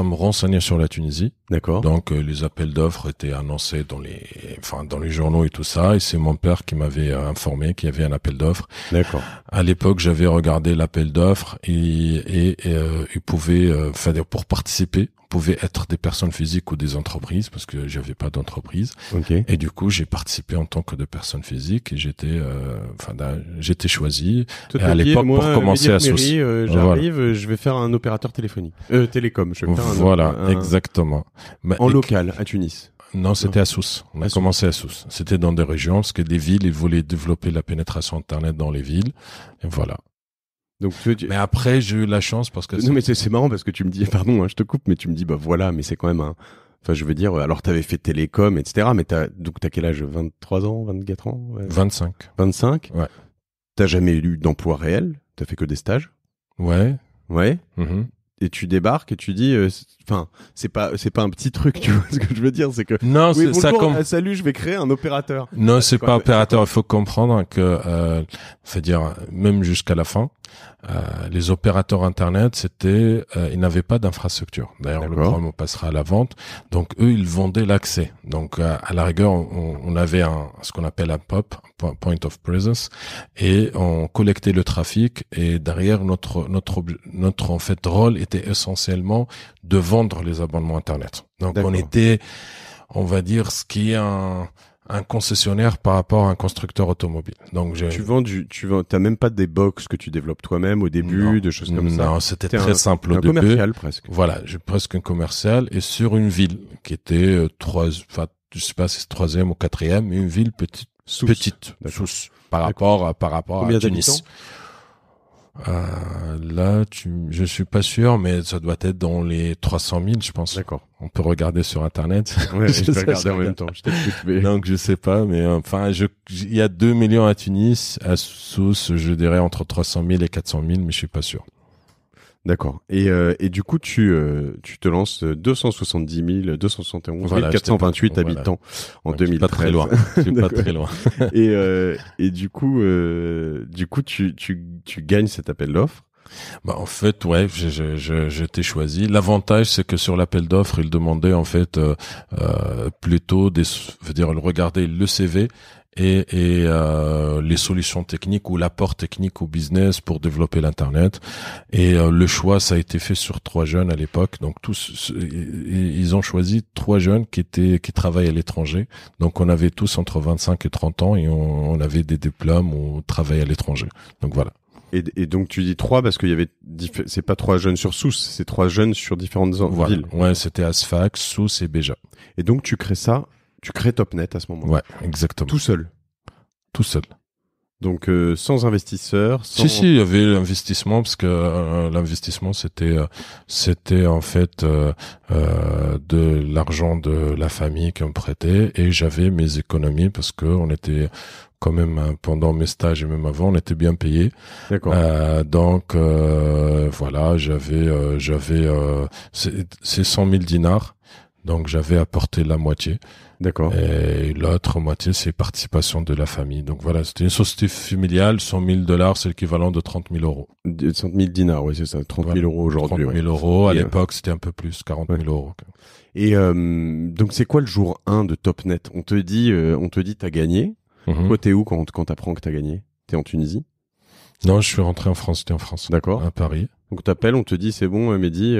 me renseigner sur la Tunisie.
D'accord.
Donc les appels d'offres étaient annoncés dans les journaux et tout ça, et c'est mon père qui m'avait informé qu'il y avait un appel d'offres.
D'accord.
À l'époque, j'avais regardé l'appel d'offres et il pouvait pour participer, pouvaient être des personnes physiques ou des entreprises, parce que j'avais pas d'entreprise.
Okay.
Et du coup, j'ai participé en tant que de personne physique et j'étais choisi.
Toi,
et à l'époque, pour commencer à
j'arrive, je vais faire un opérateur téléphonique. Télécom, je vais faire
exactement.
en local, à Tunis.
Non, c'était à Sousse. On a commencé à Sousse. C'était dans des régions, parce que les villes, ils voulaient développer la pénétration Internet dans les villes. Et voilà.
Donc,
mais après, j'ai eu la chance parce que...
Non, mais c'est marrant parce que tu me dis, pardon, hein, je te coupe, mais tu me dis, bah voilà, mais c'est quand même un... Enfin, je veux dire, alors t'avais fait télécom, etc., mais t'as quel âge? 23 ans, 24 ans? Ouais.
25.
25?
Ouais.
T'as jamais eu d'emploi réel? T'as fait que des stages?
Ouais.
Ouais.
Mm-hmm.
Et tu débarques et tu dis, enfin, c'est pas un petit truc, tu vois ce que je veux dire, c'est que
non,
oui,
c'est ça comme
salut, je vais créer un opérateur.
Non, c'est pas opérateur. Il faut comprendre que, c'est-à-dire même jusqu'à la fin, les opérateurs internet, c'était, ils n'avaient pas d'infrastructure. D'ailleurs, le problème, on passera à la vente. Donc eux, ils vendaient l'accès. Donc à la rigueur, on avait ce qu'on appelle un POP, point of presence, et on collectait le trafic. Et derrière, notre en fait rôle était essentiellement de vendre les abonnements internet. Donc on était, on va dire, ce qui est un concessionnaire par rapport à un constructeur automobile. Donc
t'as même pas des box que tu développes toi-même au début, de choses comme ça.
Non, c'était très simple au début.
Un commercial presque.
Voilà, j'ai presque un commercial et sur une ville qui était je sais pas si c'est 3e ou 4e, mais une ville petite, Sousse par rapport
Combien
à Tunis. Là, je suis pas sûr, mais ça doit être dans les 300 000, je pense.
D'accord.
On peut regarder sur Internet.
Ouais, je vais regarder en même temps.
Donc, je sais pas, mais enfin, il y a 2 millions à Tunis, à Sousse, je dirais entre 300 000 et 400 000, mais je suis pas sûr.
D'accord. Et du coup, tu te lances 271 428 habitants en 2013.
Pas très loin. Je suis pas très loin.
Et du coup, tu gagnes cet appel d'offres.
Bah en fait ouais, je t'ai choisi. L'avantage c'est que sur l'appel d'offres, il demandait en fait plutôt regarder le CV et les solutions techniques ou l'apport technique au business pour développer l'internet. Et le choix ça a été fait sur 3 jeunes à l'époque. Donc tous ils ont choisi 3 jeunes qui travaillent à l'étranger. Donc on avait tous entre 25 et 30 ans et on avait des diplômes ou travaillait à l'étranger. Donc voilà.
Et donc tu dis 3 parce qu'il y avait c'est pas 3 jeunes sur Sousse, c'est 3 jeunes sur différentes villes.
Ouais, c'était Asfax, Sousse et Béja.
Et donc tu crées Topnet à ce moment-là.
Ouais, exactement.
Tout seul. Donc sans investisseur,
Si, il y avait l'investissement parce que l'investissement c'était en fait de l'argent de la famille qui me prêtait et j'avais mes économies parce que on était quand même pendant mes stages et même avant on était bien payés.
D'accord.
Donc voilà, j'avais c'est 100 000 dinars. Donc j'avais apporté la moitié.
D'accord.
Et l'autre moitié, c'est participation de la famille. Donc voilà, c'était une société familiale. $100,000, c'est l'équivalent de 30 000 euros.
100 000 dinars, oui, c'est ça. 30 000 euros aujourd'hui.
30 000 euros. À l'époque, c'était un peu plus, 40 000 euros.
Et donc, c'est quoi le jour 1 de Topnet? On te dit, t'as gagné. Toi, t'es où quand t'apprends que t'as gagné? T'es en Tunisie?
Non, je suis rentré en France. J'étais en France.
D'accord.
À Paris.
Donc t'appelles, on te dit c'est bon, Mehdi,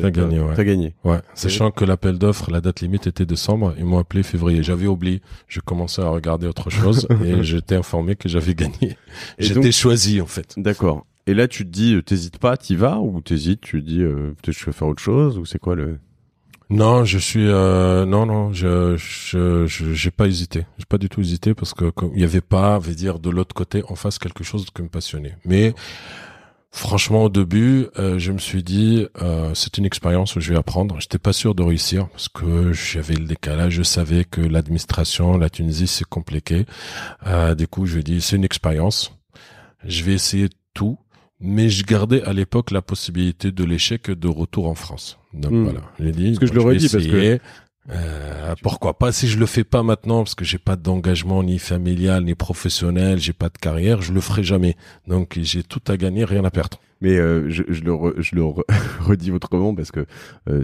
t'as gagné, ouais.
T'as gagné.
Ouais. Sachant que l'appel d'offres, la date limite était décembre, ils m'ont appelé février. J'avais oublié. Je commençais à regarder autre chose et j'étais informé que j'avais gagné. J'étais choisi en fait.
D'accord. Et là tu te dis, t'hésites pas, t'y vas ou t'hésites, tu te dis peut-être je vais faire autre chose ou c'est quoi le...
Non, je suis j'ai pas hésité. J'ai pas du tout hésité parce que il y avait pas, de l'autre côté en face quelque chose qui me passionnait. Mais franchement, au début, je me suis dit, c'est une expérience où je vais apprendre. J'étais pas sûr de réussir parce que j'avais le décalage. Je savais que l'administration, la Tunisie, c'est compliqué. Du coup, je lui ai dit, c'est une expérience. Je vais essayer tout. Mais je gardais à l'époque la possibilité de l'échec de retour en France. Donc voilà, j'ai dit.
Parce que je l'aurais dit parce que
pourquoi pas si je le fais pas maintenant parce que j'ai pas d'engagement ni familial ni professionnel, j'ai pas de carrière, je le ferai jamais. Donc j'ai tout à gagner, rien à perdre.
Mais je le redis autrement parce que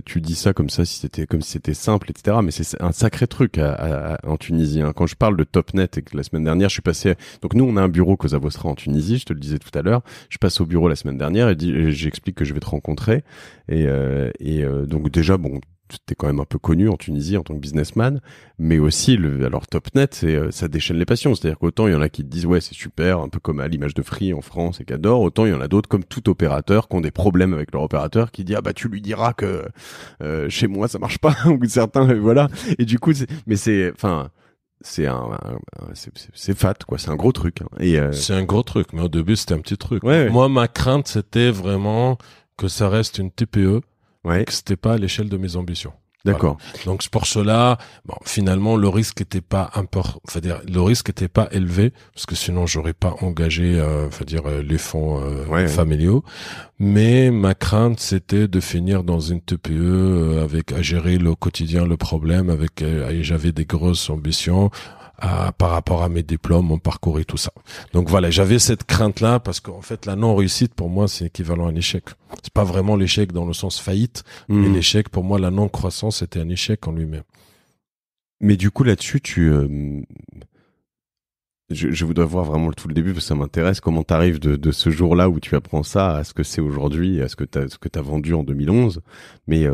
tu dis ça comme si c'était simple, etc. Mais c'est un sacré truc en Tunisie. Hein. Quand je parle de Topnet et que la semaine dernière je suis passé, donc nous on a un bureau Cosa Vostra en Tunisie, je te le disais tout à l'heure. Je passe au bureau la semaine dernière et j'explique que je vais te rencontrer et donc déjà bon. t'es quand même un peu connu en Tunisie en tant que businessman, mais aussi alors Topnet, ça déchaîne les passions. C'est-à-dire qu'autant il y en a qui te disent ouais c'est super, un peu comme à l'image de Free en France et qu'adorent, autant il y en a d'autres comme tout opérateur qui ont des problèmes avec leur opérateur qui dit ah bah tu lui diras que chez moi ça marche pas ou certains voilà. Et du coup c'est fat quoi, c'est un gros truc. Hein.
C'est un gros truc, mais au début c'était un petit truc.
Ouais.
Moi ma crainte c'était vraiment que ça reste une TPE,
Ouais.
que c'était pas à l'échelle de mes ambitions.
D'accord.
Voilà. Donc pour cela, finalement le risque était pas le risque était pas élevé parce que sinon j'aurais pas engagé, les fonds familiaux. Mais ma crainte c'était de finir dans une TPE avec à gérer le quotidien, le problème j'avais des grosses ambitions. Par rapport à mes diplômes, mon parcours et tout ça. Donc voilà, j'avais cette crainte-là parce qu'en fait, la non-réussite, pour moi, c'est équivalent à un échec. C'est pas vraiment l'échec dans le sens faillite, mais l'échec, pour moi, la non-croissance, c'était un échec en lui-même.
Mais du coup, là-dessus, je voudrais voir vraiment tout le début parce que ça m'intéresse. Comment t'arrives de ce jour-là où tu apprends ça à ce que c'est aujourd'hui, à ce que t'as vendu en 2011. Mais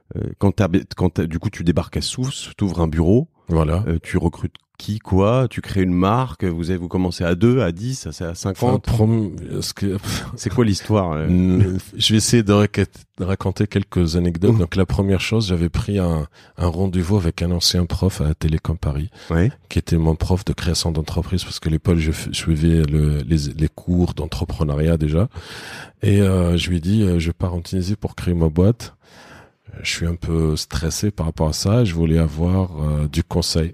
du coup, tu débarques à Sousse, t'ouvres un bureau.
Voilà.
Tu recrutes quoi? Tu crées une marque? Vous commencez à 2, à 10, à 50? C'est quoi l'histoire?
Je vais essayer de raconter quelques anecdotes. Donc la première chose, j'avais pris un rendez-vous avec un ancien prof à Télécom Paris, qui était mon prof de création d'entreprise, parce que à l'époque je suivais les cours d'entrepreneuriat déjà. Et je lui ai dit, je pars en Tunisie pour créer ma boîte. Je suis un peu stressé par rapport à ça. Je voulais avoir du conseil.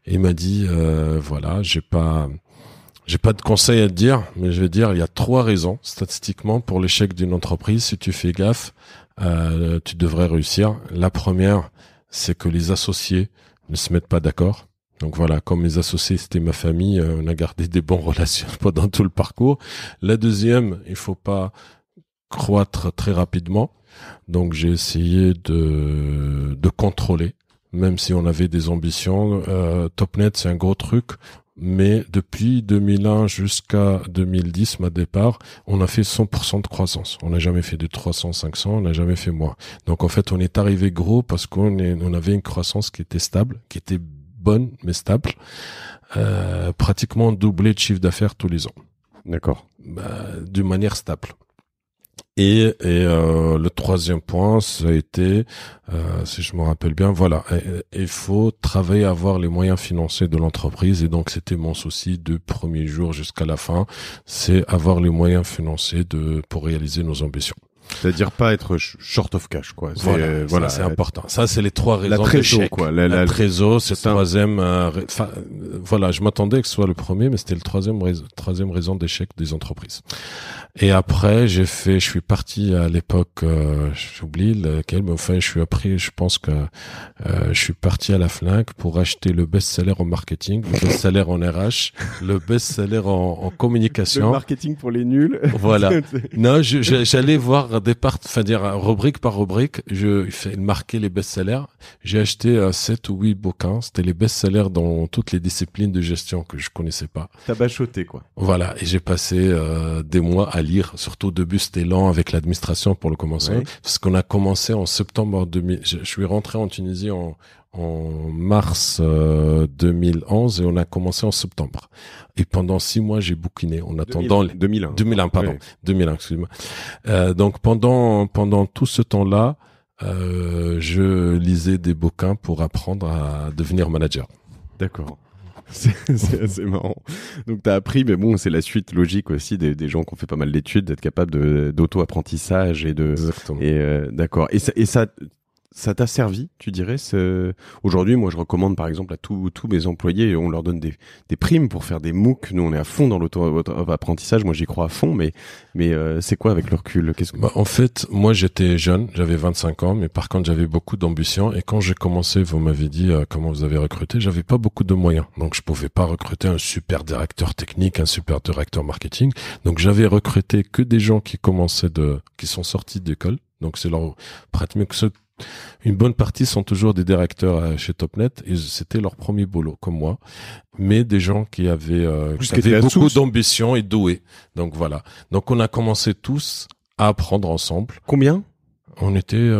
Et il m'a dit, j'ai pas de conseil à te dire, mais je vais dire, il y a 3 raisons statistiquement pour l'échec d'une entreprise. Si tu fais gaffe, tu devrais réussir. La première, c'est que les associés ne se mettent pas d'accord. Donc voilà, comme mes associés, c'était ma famille, on a gardé des bonnes relations pendant tout le parcours. La deuxième, il faut pas croître très rapidement. Donc j'ai essayé de contrôler, même si on avait des ambitions. Topnet, c'est un gros truc, mais depuis 2001 jusqu'à 2010, ma départ, on a fait 100% de croissance. On n'a jamais fait de 300, 500, on n'a jamais fait moins. Donc en fait, on est arrivé gros parce qu'on avait une croissance qui était stable, qui était bonne mais stable, pratiquement doublé de chiffre d'affaires tous les ans.
D'accord.
D'une manière stable. Et le troisième point, ça a été, si je me rappelle bien, voilà, il faut travailler à avoir les moyens financiers de l'entreprise. Et donc, c'était mon souci du premier jour jusqu'à la fin, c'est avoir les moyens financiers pour réaliser nos ambitions.
C'est-à-dire pas être short of cash, quoi.
Voilà, c'est important. Ça, c'est les 3 raisons.
La trésor, quoi.
La trésor, c'est le troisième. Voilà, je m'attendais que ce soit le premier, mais c'était le troisième raison d'échec des entreprises. Et après, je suis parti à l'époque, j'oublie lequel, mais enfin, je pense que je suis parti à la Fnac pour acheter le best-seller en marketing, le best-seller en RH, le best-seller en communication.
Le marketing pour les nuls.
Voilà. Non, j'allais voir rubrique par rubrique, il marquait les best-sellers. J'ai acheté 7 ou 8 bouquins. C'était les best-sellers dans toutes les disciplines de gestion que je connaissais pas.
T'as bachoté, quoi.
Voilà. Et j'ai passé des mois à lire. Surtout au début, c'était lent avec l'administration pour le commencer. Ouais. Parce qu'on a commencé en septembre 2000. Je suis rentré en Tunisie en mars 2011 et on a commencé en septembre. Et pendant 6 mois, j'ai bouquiné en attendant 2001, pardon. Ouais. 2001, excuse-moi. Donc pendant tout ce temps-là, je lisais des bouquins pour apprendre à devenir manager.
D'accord. C'est assez marrant. Donc t'as appris, mais bon, c'est la suite logique aussi des gens qui ont fait pas mal d'études, d'être capable d'auto-apprentissage et de.
Exactement.
D'accord. Et ça t'a servi, tu dirais. Aujourd'hui, moi, je recommande par exemple à tous mes employés, on leur donne des primes pour faire des MOOC. Nous, on est à fond dans l'auto-apprentissage. Moi, j'y crois à fond, mais c'est quoi avec le recul?
En fait, moi, j'étais jeune, j'avais 25 ans, mais par contre, j'avais beaucoup d'ambition. Et quand j'ai commencé, vous m'avez dit comment vous avez recruté, j'avais pas beaucoup de moyens. Donc, je pouvais pas recruter un super directeur technique, un super directeur marketing. Donc, j'avais recruté que des gens qui sont sortis d'école. Donc, c'est leur pratique. Une bonne partie sont toujours des directeurs chez Topnet et c'était leur premier boulot, comme moi. Mais des gens qui avaient beaucoup d'ambition et doués. Donc voilà. Donc on a commencé tous à apprendre ensemble.
Combien?
On était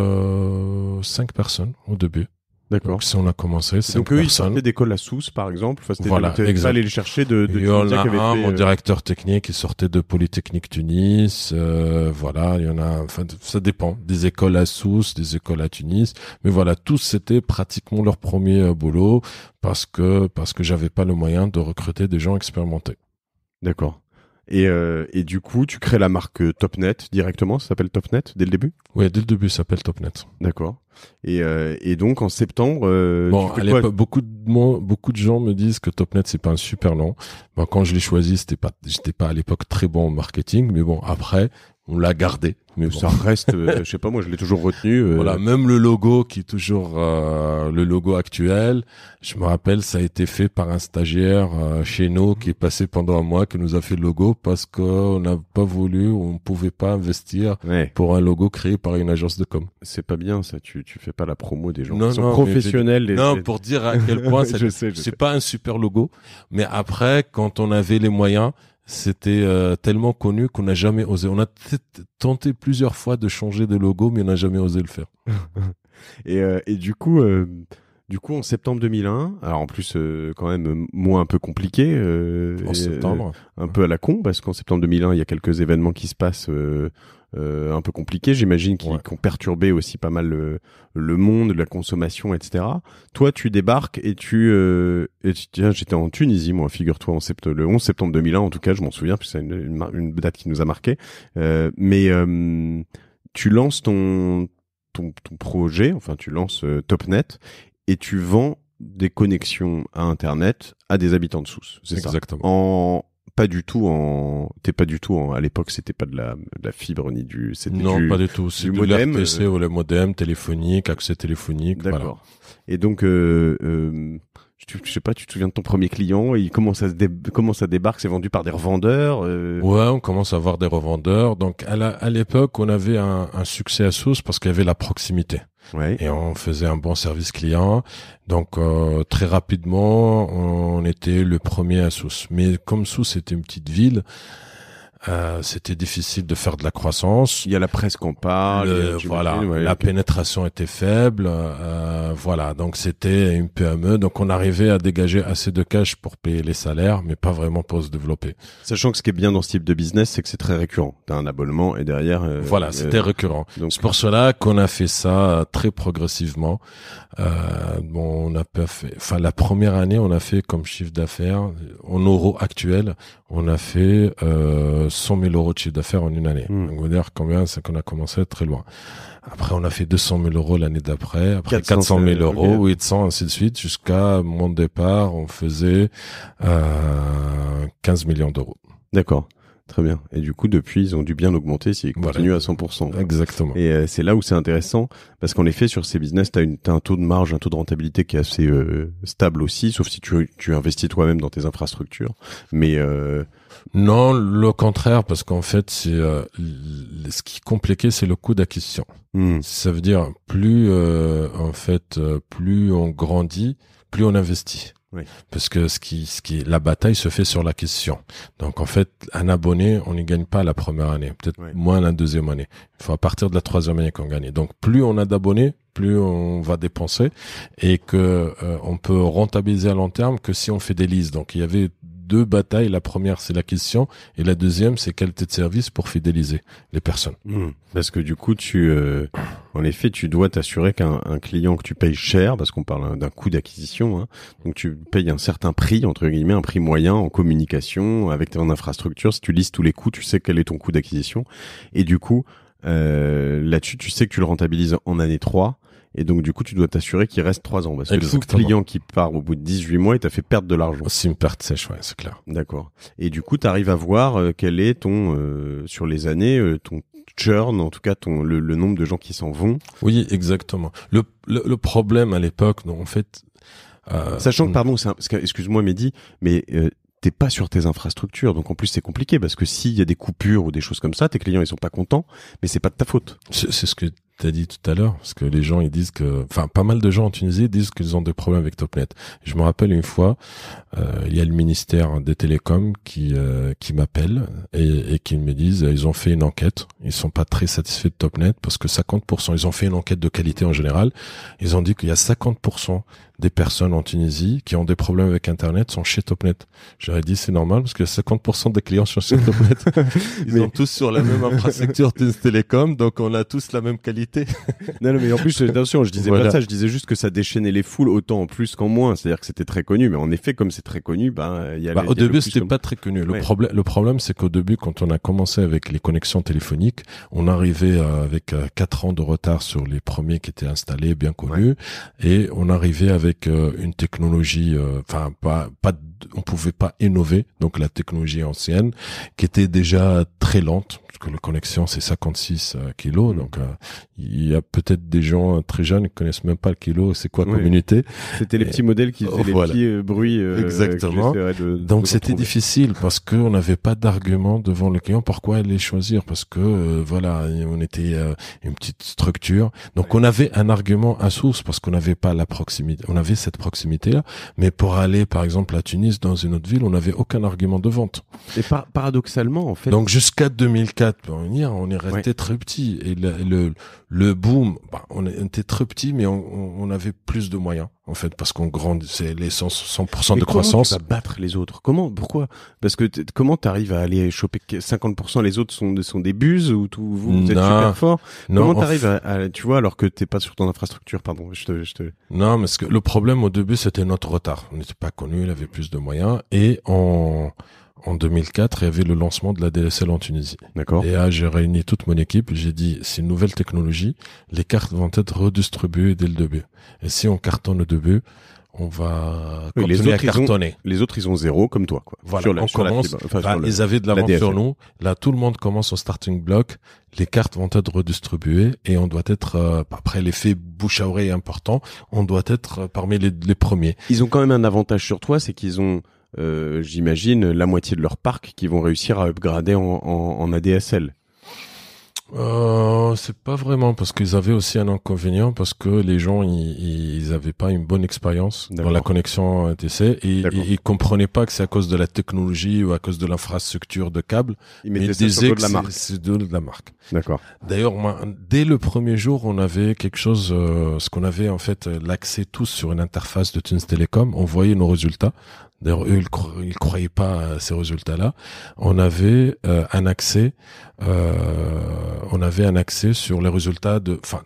5 personnes au début.
D'accord.
Donc si on a commencé, 5
donc eux, ils
personnes.
sortaient d'école à Sousse, par exemple. Enfin, c'était
Voilà,
pas aller les chercher de
il y en
Tunisia
a
qui avait
un,
fait,
mon directeur technique, qui sortait de Polytechnique Tunis. Voilà, il y en a. Enfin, ça dépend. Des écoles à Sousse, des écoles à Tunis. Mais voilà, tous c'était pratiquement leur premier boulot parce que j'avais pas le moyen de recruter des gens expérimentés.
D'accord. Et du coup, tu crées la marque Topnet directement. Ça s'appelle Topnet dès le début.
Oui, dès le début, ça s'appelle Topnet.
D'accord. Et donc en septembre,
bon,
tu fais
à
quoi?
l'époque, beaucoup de gens me disent que Topnet c'est pas un super nom. Bon, quand je l'ai choisi, j'étais pas à l'époque très bon en marketing, mais bon, après, on l'a gardé. Mais bon.
Ça reste, je sais pas, moi je l'ai toujours retenu.
Voilà, même le logo qui est toujours le logo actuel, je me rappelle, ça a été fait par un stagiaire chez nous qui est passé pendant un mois, qui nous a fait le logo parce qu'on n'a pas voulu, on pouvait pas investir pour un logo créé par une agence de com.
C'est pas bien ça, tu fais pas la promo des gens
Non,
qui sont
non,
professionnels.
Non, pour dire à quel point c'est pas un super logo, mais après, quand on avait les moyens, c'était tellement connu qu'on n'a jamais osé. On a tenté plusieurs fois de changer de logo, mais on n'a jamais osé le faire.
Et du coup, en septembre 2001, alors en plus quand même mois un peu compliqué,
en septembre,
un peu à la con, parce qu'en septembre 2001, il y a quelques événements qui se passent un peu compliqués, j'imagine, qui ont perturbé aussi pas mal le monde, la consommation, etc. Toi, tu débarques et tiens, j'étais en Tunisie, moi, figure-toi, le 11 septembre 2001, en tout cas, je m'en souviens, puis c'est une date qui nous a marqué. Mais tu lances ton projet, enfin, tu lances Topnet, et tu vends des connexions à Internet à des habitants de Sousse. C'est
exactement.
T'es pas du tout à l'époque, c'était pas de la fibre ni du,
non, pas du tout. C'est du
modem,
RTC ou le modem téléphonique, accès téléphonique.
D'accord.
Voilà.
Et donc, je sais pas, tu te souviens de ton premier client, comment ça débarque, c'est vendu par des revendeurs?
Ouais, on commence à avoir des revendeurs. Donc, à l'époque, on avait un succès à Sousse parce qu'il y avait la proximité.
Ouais.
Et on faisait un bon service client. Donc, très rapidement, on était le premier à Sousse. Mais comme Sousse était une petite ville, c'était difficile de faire de la croissance.
Il y a la presse qu'on parle.
Voilà, la pénétration était faible. Voilà, donc c'était une PME. Donc on arrivait à dégager assez de cash pour payer les salaires, mais pas vraiment pour se développer.
Sachant que ce qui est bien dans ce type de business, c'est que c'est très récurrent. T'as un abonnement et derrière.
Voilà, c'était récurrent. Donc, c'est pour cela qu'on a fait ça très progressivement. Bon, on a pas fait. Enfin, la première année, on a fait comme chiffre d'affaires en euros actuels, on a fait 100 000 euros de chiffre d'affaires en une année. Donc, on va dire combien c'est qu'on a commencé très loin. Après, on a fait 200 000 euros l'année d'après. Après, 400 000 euros, 800, ainsi de suite, jusqu'à mon départ, on faisait 15 millions d'euros.
D'accord. Très bien. Et du coup, depuis, ils ont dû bien augmenter s'ils continuent à 100%.
Exactement.
Et c'est là où c'est intéressant, parce qu'en effet, sur ces business, t'as un taux de marge, un taux de rentabilité qui est assez stable aussi, sauf si tu investis toi-même dans tes infrastructures. Mais
non, le contraire, parce qu'en fait, c'est ce qui est compliqué, c'est le coût d'acquisition. Ça veut dire plus on grandit, plus on investit.
Oui.
Parce que la bataille se fait sur l'acquisition. Donc en fait, un abonné, on n'y gagne pas la première année, peut-être moins la deuxième année. Il faut à partir de la troisième année qu'on gagne. Donc plus on a d'abonnés, plus on va dépenser et que on peut rentabiliser à long terme que si on fait des leases. Donc il y avait deux batailles. La première, c'est l'acquisition et la deuxième, c'est qualité de service pour fidéliser les personnes.
Parce que du coup, en effet, tu dois t'assurer qu'un client que tu payes cher, parce qu'on parle d'un coût d'acquisition, hein, donc tu payes un certain prix, entre guillemets, un prix moyen en communication avec ton infrastructure. Si tu lises tous les coûts, tu sais quel est ton coût d'acquisition. Et du coup, là-dessus, tu sais que tu le rentabilises en année 3. Et donc, du coup, tu dois t'assurer qu'il reste 3 ans. Parce que tout client qui part au bout de 18 mois, il t'a fait perdre de l'argent.
C'est une perte sèche, ouais, c'est clair.
D'accord. Et du coup, tu arrives à voir quel est sur les années, ton churn, en tout cas, le nombre de gens qui s'en vont.
Oui, exactement. Le problème à l'époque, en fait...
Sachant que, pardon, excuse-moi, Mehdi, mais... t'es pas sur tes infrastructures, donc en plus c'est compliqué parce que s'il y a des coupures ou des choses comme ça, tes clients ils sont pas contents, mais c'est pas de ta faute.
C'est ce que t'as dit tout à l'heure, parce que les gens ils disent que, enfin pas mal de gens en Tunisie disent qu'ils ont des problèmes avec Topnet. Je me rappelle une fois, il y a le ministère des Télécoms qui m'appelle et qui me disent ils ont fait une enquête, ils sont pas très satisfaits de Topnet parce que 50%, ils ont fait une enquête de qualité en général, ils ont dit qu'il y a 50% des personnes en Tunisie qui ont des problèmes avec Internet sont chez Topnet. J'aurais dit c'est normal parce que 50% des clients sont chez Topnet. Ils ont tous sur la même infrastructure Télécom, donc on a tous la même qualité.
Non, mais en plus, attention, je disais pas ça, je disais juste que ça déchaînait les foules autant en plus qu'en moins. C'est-à-dire que c'était très connu, mais en effet, comme c'est très connu, il y a
au début, c'était pas très connu. Le problème, c'est qu'au début, quand on a commencé avec les connexions téléphoniques, on arrivait avec 4 ans de retard sur les premiers qui étaient installés, bien connus, et on arrivait avec une technologie, on pouvait pas innover, donc la technologie ancienne, qui était déjà très lente, parce que la connexion c'est 56 kilos, donc il y a peut-être des gens très jeunes qui connaissent même pas le kilo, c'est quoi communauté.
C'était les petits modèles qui faisaient les petits bruits.
Exactement. Donc c'était difficile parce que on n'avait pas d'argument devant le client pourquoi aller choisir, parce que on était une petite structure, donc on avait un argument à source parce qu'on n'avait pas la proximité, on avait cette proximité là, mais pour aller par exemple à Tunis dans une autre ville, on n'avait aucun argument de vente.
Et paradoxalement, en fait.
Donc jusqu'à 2004, on est resté très petit. Et le boom, on était très petit, mais on avait plus de moyens, en fait, parce qu'on grandissait les 100% de croissance.
Comment tu vas battre les autres? Pourquoi? Parce que comment t'arrives à aller choper 50%? Les autres sont des buses ou vous êtes super fort? Comment t'arrives à, tu vois, alors que t'es pas sur ton infrastructure, pardon,
Non, parce que le problème au début, c'était notre retard. On n'était pas connus, il avait plus de moyens. Et en 2004, il y avait le lancement de la DSL en Tunisie.
D'accord.
Et là, j'ai réuni toute mon équipe. J'ai dit, c'est une nouvelle technologie. Les cartes vont être redistribuées dès le début. Et si on cartonne au début, on va continuer à cartonner.
Les autres, ils ont 0, comme toi, quoi.
Voilà, ils avaient de l'avance sur nous. Là, tout le monde commence au starting block. Les cartes vont être redistribuées et on doit être, après l'effet bouche à oreille important, on doit être parmi les premiers.
Ils ont quand même un avantage sur toi, c'est qu'ils ont, j'imagine, la moitié de leur parc qui vont réussir à upgrader en ADSL.
C'est pas vraiment, parce qu'ils avaient aussi un inconvénient, parce que les gens ils avaient pas une bonne expérience dans la connexion ATC et ils comprenaient pas que c'est à cause de la technologie ou à cause de l'infrastructure de câbles.
Ils disaient que
c'est de la marque.
D'accord.
D'ailleurs, dès le premier jour, on avait quelque chose, ce qu'on avait en fait l'accès tous sur une interface de Tunis Telecom. On voyait nos résultats. D'ailleurs, eux, ils croyaient pas à ces résultats-là. On avait un accès sur les résultats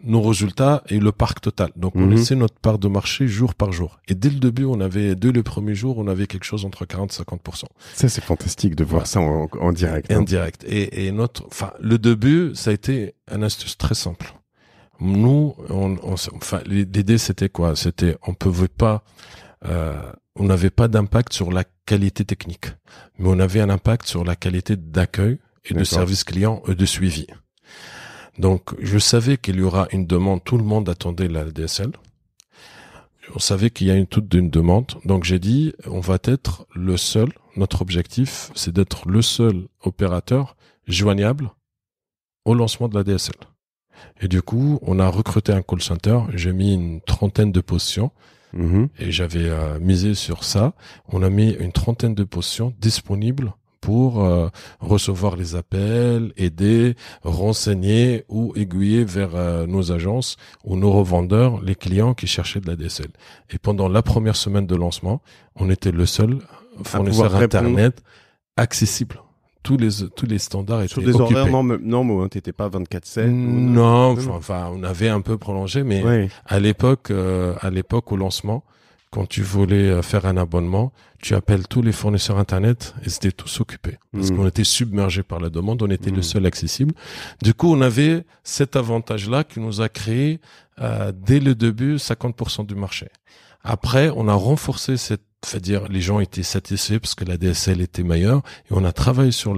nos résultats et le parc total. Donc, on laissait notre part de marché jour par jour. Et dès le début, dès le premier jour, on avait quelque chose entre 40 et 50%.
Ça, c'est fantastique de voir ça en direct.
En direct. Et le début, ça a été une astuce très simple. Nous, l'idée, c'était quoi? On n'avait pas d'impact sur la qualité technique, mais on avait un impact sur la qualité d'accueil et de service client et de suivi. Donc, je savais qu'il y aura une demande. Tout le monde attendait la DSL. On savait qu'il y a une demande. Donc, j'ai dit, on va être le seul. Notre objectif, c'est d'être le seul opérateur joignable au lancement de la DSL. Et du coup, on a recruté un call center. J'ai mis une 30aine de positions. Et j'avais misé sur ça. On a mis une 30aine de positions disponibles pour recevoir les appels, aider, renseigner ou aiguiller vers nos agences ou nos revendeurs les clients qui cherchaient de la DSL. Et pendant la première semaine de lancement, on était le seul fournisseur Internet accessible. Tous les standards étaient occupés.
Sur des horaires normaux, hein, t'étais pas 24/7.
Non, on avait un peu prolongé, mais à l'époque, au lancement, quand tu voulais faire un abonnement, tu appelles tous les fournisseurs Internet et c'était tous occupés. Parce qu'on était submergés par la demande, on était le seul accessible. Du coup, on avait cet avantage-là qui nous a créé, dès le début, 50% du marché. Après, on a renforcé c'est-à-dire les gens étaient satisfaits parce que la DSL était meilleure et on a travaillé sur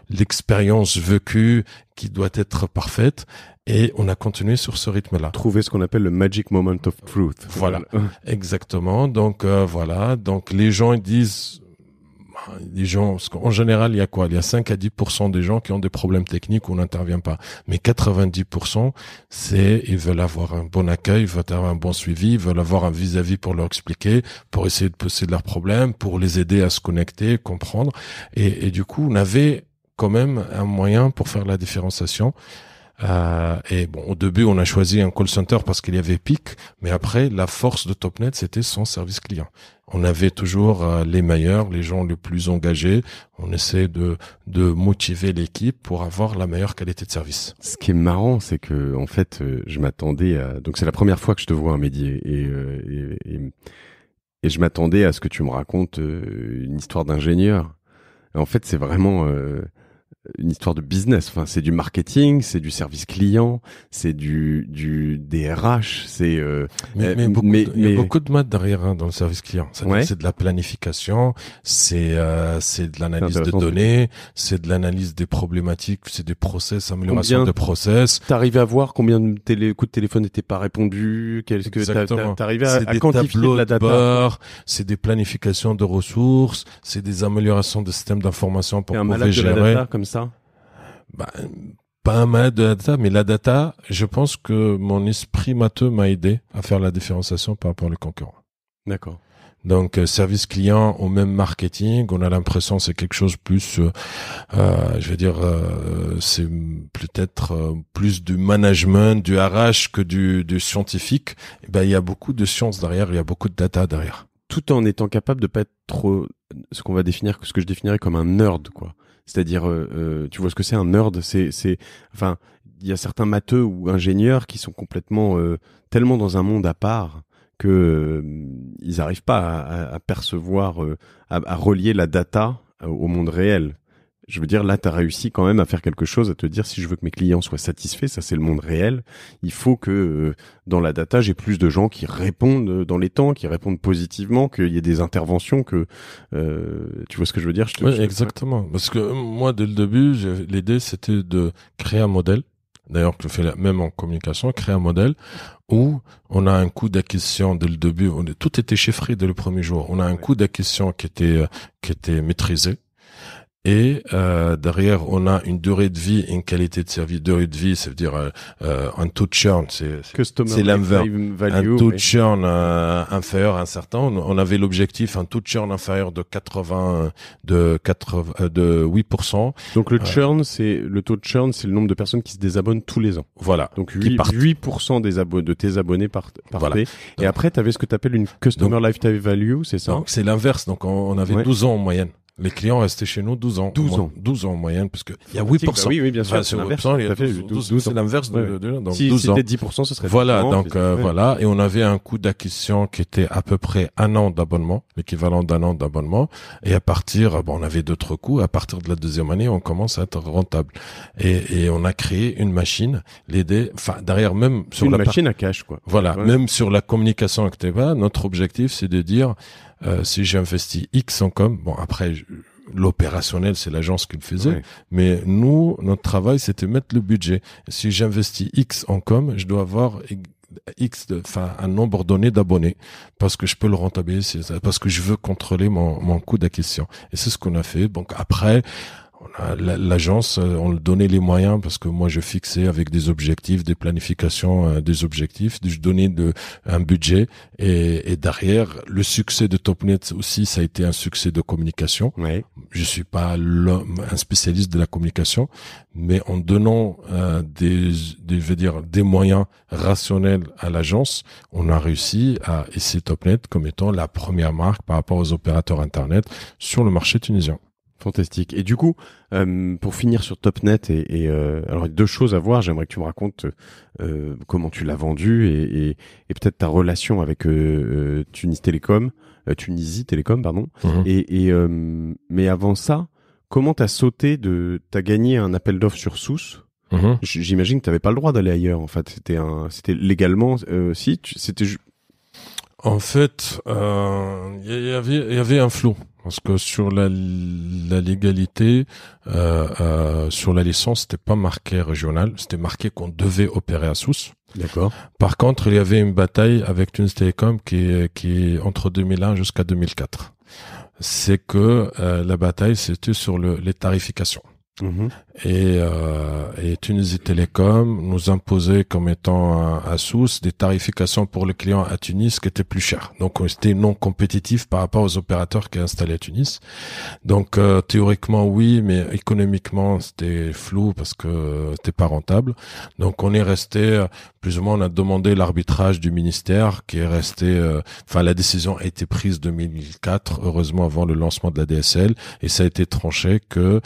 l'expérience vécue qui doit être parfaite et on a continué sur ce rythme-là.
Trouver ce qu'on appelle le magic moment of truth.
Voilà, exactement. Donc donc les gens ils disent les gens, parce qu'en général, il y a quoi? Il y a 5 à 10% des gens qui ont des problèmes techniques où on n'intervient pas. Mais 90%, ils veulent avoir un bon accueil, ils veulent avoir un bon suivi, ils veulent avoir un vis-à-vis pour leur expliquer, pour essayer de pousser de leurs problèmes, pour les aider à se connecter, comprendre. Et du coup, on avait quand même un moyen pour faire la différenciation. Et bon, au début, on a choisi un call center parce qu'il y avait Pic, mais après, la force de Topnet, c'était son service client. On avait toujours les meilleurs, les gens les plus engagés. On essaie de motiver l'équipe pour avoir la meilleure qualité de service.
Ce qui est marrant, c'est que en fait, je m'attendais à. Donc, c'est la première fois que je te vois, Mehdi, et je m'attendais à ce que tu me racontes une histoire d'ingénieur. En fait, c'est vraiment une histoire de business. Enfin, c'est du marketing, c'est du service client, c'est du DRH, c'est
il y a beaucoup de maths derrière dans le service client. C'est de la planification, c'est de l'analyse de données, c'est de l'analyse des problématiques, c'est des process, amélioration de process.
T'arrivais à voir combien de coups de téléphone n'étaient pas répondus, qu'est-ce que t'arrivais à quantifier de la data.
C'est des planifications de ressources, c'est des améliorations de systèmes d'information pour pouvoir gérer.
La data comme ça.
Pas un malade de la data, mais la data, je pense que mon esprit matheux m'a aidé à faire la différenciation par rapport aux concurrents.
D'accord.
Donc, service client au même marketing, on a l'impression que c'est quelque chose plus, c'est peut-être plus du management, du RH que du scientifique. Et il y a beaucoup de science derrière, il y a beaucoup de data derrière.
Tout en étant capable de pas être trop, ce que je définirais comme un nerd, quoi. C'est-à-dire, tu vois ce que c'est un nerd, enfin, il y a certains matheux ou ingénieurs qui sont complètement tellement dans un monde à part que ils n'arrivent pas à percevoir, à relier la data au monde réel. Je veux dire, là, tu as réussi quand même à faire quelque chose, à te dire, si je veux que mes clients soient satisfaits, ça c'est le monde réel, il faut que dans la data, j'ai plus de gens qui répondent dans les temps, qui répondent positivement, qu'il y ait des interventions, que tu vois ce que je veux dire?
Oui, exactement. Parce que moi, dès le début, l'idée, c'était de créer un modèle. D'ailleurs, je fais même en communication, créer un modèle où on a un coût d'acquisition dès le début. Tout était chiffré dès le premier jour. On a un coût d'acquisition qui était maîtrisé. Et derrière, on a une durée de vie et une qualité de service. Durée de vie, ça veut dire un taux de churn, c'est l'inverse. Un taux de churn inférieur à un certain. On avait l'objectif un taux de churn inférieur de 8%.
Donc le churn, le taux de churn, c'est le nombre de personnes qui se désabonnent tous les ans.
Voilà.
Donc 8% de tes abonnés partaient. Voilà. Et après, tu avais ce que tu appelles une customer lifetime value, c'est ça?
Donc c'est l'inverse. Donc on avait 12 ans en moyenne. Les clients restaient chez nous 12 ans. 12 ans en moyenne, parce que il y a 8%.
Oui, bien sûr.
C'est l'inverse. C'est l'inverse donc
si
12 ans.
C'était 10%, ce serait
voilà, donc, voilà. Et on avait un coût d'acquisition qui était à peu près un an d'abonnement, l'équivalent d'un an d'abonnement. Et à partir, on avait d'autres coûts. À partir de la deuxième année, on commence à être rentable. Et on a créé une machine, derrière même sur
la machine à cash, quoi.
Voilà. Ouais. Même sur la communication avec Teva, notre objectif, c'est de dire, si j'investis X en com, après, l'opérationnel, c'est l'agence qui le faisait, mais nous, notre travail, c'était mettre le budget. Si j'investis X en com, je dois avoir un nombre donné d'abonnés, parce que je peux le rentabiliser, parce que je veux contrôler mon coût d'acquisition. Et c'est ce qu'on a fait. Donc après, l'agence, on le donnait les moyens, parce que moi je fixais avec des objectifs, des planifications, des objectifs, je donnais un budget, et derrière le succès de Topnet aussi, ça a été un succès de communication.
Ouais.
Je suis pas un spécialiste de la communication, mais en donnant des moyens rationnels à l'agence, on a réussi à essayer Topnet comme étant la première marque par rapport aux opérateurs internet sur le marché tunisien.
Fantastique. Et du coup, pour finir sur Topnet, alors il y a deux choses à voir. J'aimerais que tu me racontes comment tu l'as vendu et peut-être ta relation avec Tunisie Télécom, pardon.
Mmh.
Mais avant ça, comment t'as t'as gagné un appel d'offres sur Sousse? Mmh. J'imagine que t'avais pas le droit d'aller ailleurs. En fait, c'était légalement,
En fait, il y avait un flou. Parce que sur la légalité, sur la licence, c'était pas marqué régional, c'était marqué qu'on devait opérer à Sousse.
D'accord.
Par contre, il y avait une bataille avec Tunisie Télécom qui est entre 2001 jusqu'à 2004. c'est que la bataille c'était sur les tarifications. Et Tunisie Télécom nous imposait comme étant à Sousse des tarifications pour le client à Tunis qui étaient plus chères. Donc c'était non compétitif par rapport aux opérateurs qui est installés à Tunis. Donc théoriquement oui, mais économiquement c'était flou parce que c'était pas rentable. Donc on est resté plus ou moins, on a demandé l'arbitrage du ministère qui est resté la décision a été prise 2004 heureusement avant le lancement de la DSL et ça a été tranché que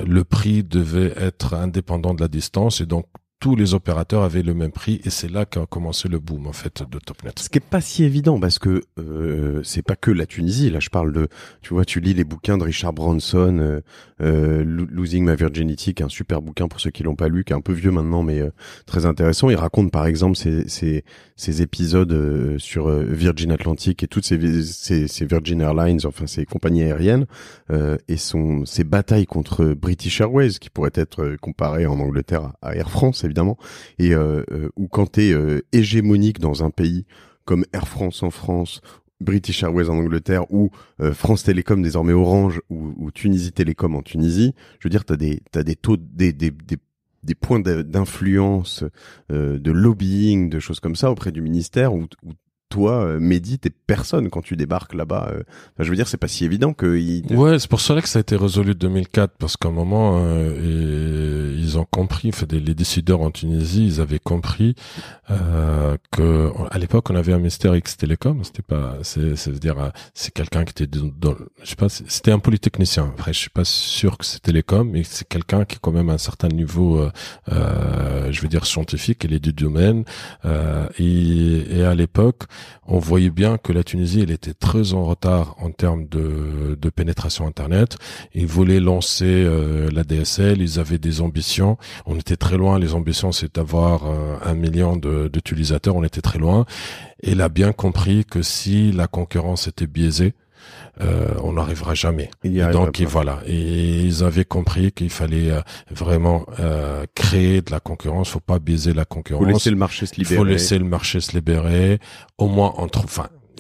le prix devait être indépendant de la distance et donc tous les opérateurs avaient le même prix et c'est là qu'a commencé le boom en fait de Topnet.
Ce qui est pas si évident parce que c'est pas que la Tunisie. Là, je parle de, tu vois, tu lis les bouquins de Richard Branson, Losing My Virginity, qui est un super bouquin pour ceux qui l'ont pas lu, qui est un peu vieux maintenant mais très intéressant. Il raconte par exemple ces épisodes sur Virgin Atlantic et toutes ces Virgin Airlines, enfin ces compagnies aériennes et ces batailles contre British Airways qui pourraient être comparées en Angleterre à Air France évidemment, et où quand t'es hégémonique dans un pays comme Air France en France, British Airways en Angleterre ou France Télécom désormais Orange ou Tunisie Télécom en Tunisie, je veux dire t'as des taux des points d'influence, de lobbying, de choses comme ça auprès du ministère où toi, Mehdi, t'es personne quand tu débarques là-bas. Je veux dire, c'est pas si évident que.
Ouais, c'est pour cela que ça a été résolu 2004 parce qu'à un moment, ils ont compris. Les décideurs en Tunisie, ils avaient compris que à l'époque, on avait un ministère X Télécom. C'était pas, c'est-à-dire, c'est quelqu'un qui était dans, je sais pas, c'était un polytechnicien. Après, je suis pas sûr que c'est Télécom, mais c'est quelqu'un qui est quand même à un certain niveau, je veux dire scientifique. Il est du domaine et à l'époque. On voyait bien que la Tunisie, elle était très en retard en termes de pénétration Internet. Ils voulaient lancer la DSL, ils avaient des ambitions. On était très loin. Les ambitions, c'est d'avoir 1 million d'utilisateurs. On était très loin. Et il a bien compris que si la concurrence était biaisée, on n'arrivera jamais. Et donc voilà. Et ils avaient compris qu'il fallait vraiment créer de la concurrence. Faut pas biaiser la concurrence.
Faut laisser le marché se libérer.
Faut laisser le marché se libérer. Au moins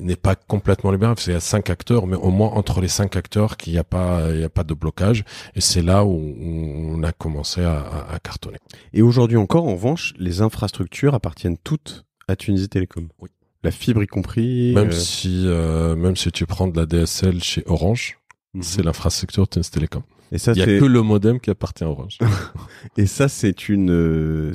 il n'est pas complètement libéré parce qu'il y a 5 acteurs, mais au moins entre les 5 acteurs qu'il n'y a pas de blocage. Et c'est là où on a commencé à cartonner.
Et aujourd'hui encore, en revanche, les infrastructures appartiennent toutes à Tunisie Télécom.
Oui.
La fibre y compris.
Même si tu prends de la DSL chez Orange, c'est l'infrastructure Tunisie Télécom.
Et ça,
il y a que le modem qui appartient à Orange.
Et ça, c'est une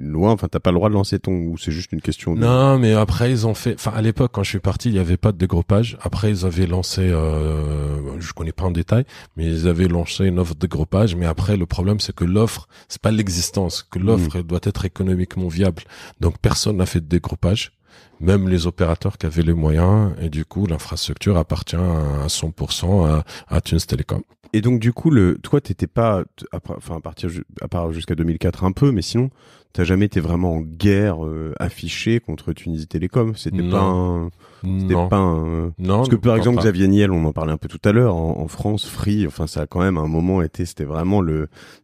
loi. Enfin, t'as pas le droit de lancer ou c'est juste une question de...
Non, mais après ils ont fait. Enfin, à l'époque, quand je suis parti, il y avait pas de dégroupage. Après, ils avaient lancé. Je connais pas en détail, mais ils avaient lancé une offre de dégroupage. Mais après, le problème, c'est que l'offre, c'est pas l'existence. Que l'offre elle doit être économiquement viable. Donc, personne n'a fait de dégroupage. Même les opérateurs qui avaient les moyens, et du coup, l'infrastructure appartient à 100% à Tunisie Télécom.
Et donc, du coup, toi, t'étais pas, à part jusqu'à 2004 un peu, mais sinon, t'as jamais été vraiment en guerre affichée contre Tunisie Télécom. Non. Parce que par exemple, Xavier Niel, on en parlait un peu tout à l'heure, en France, Free, enfin, ça a quand même à un moment c'était vraiment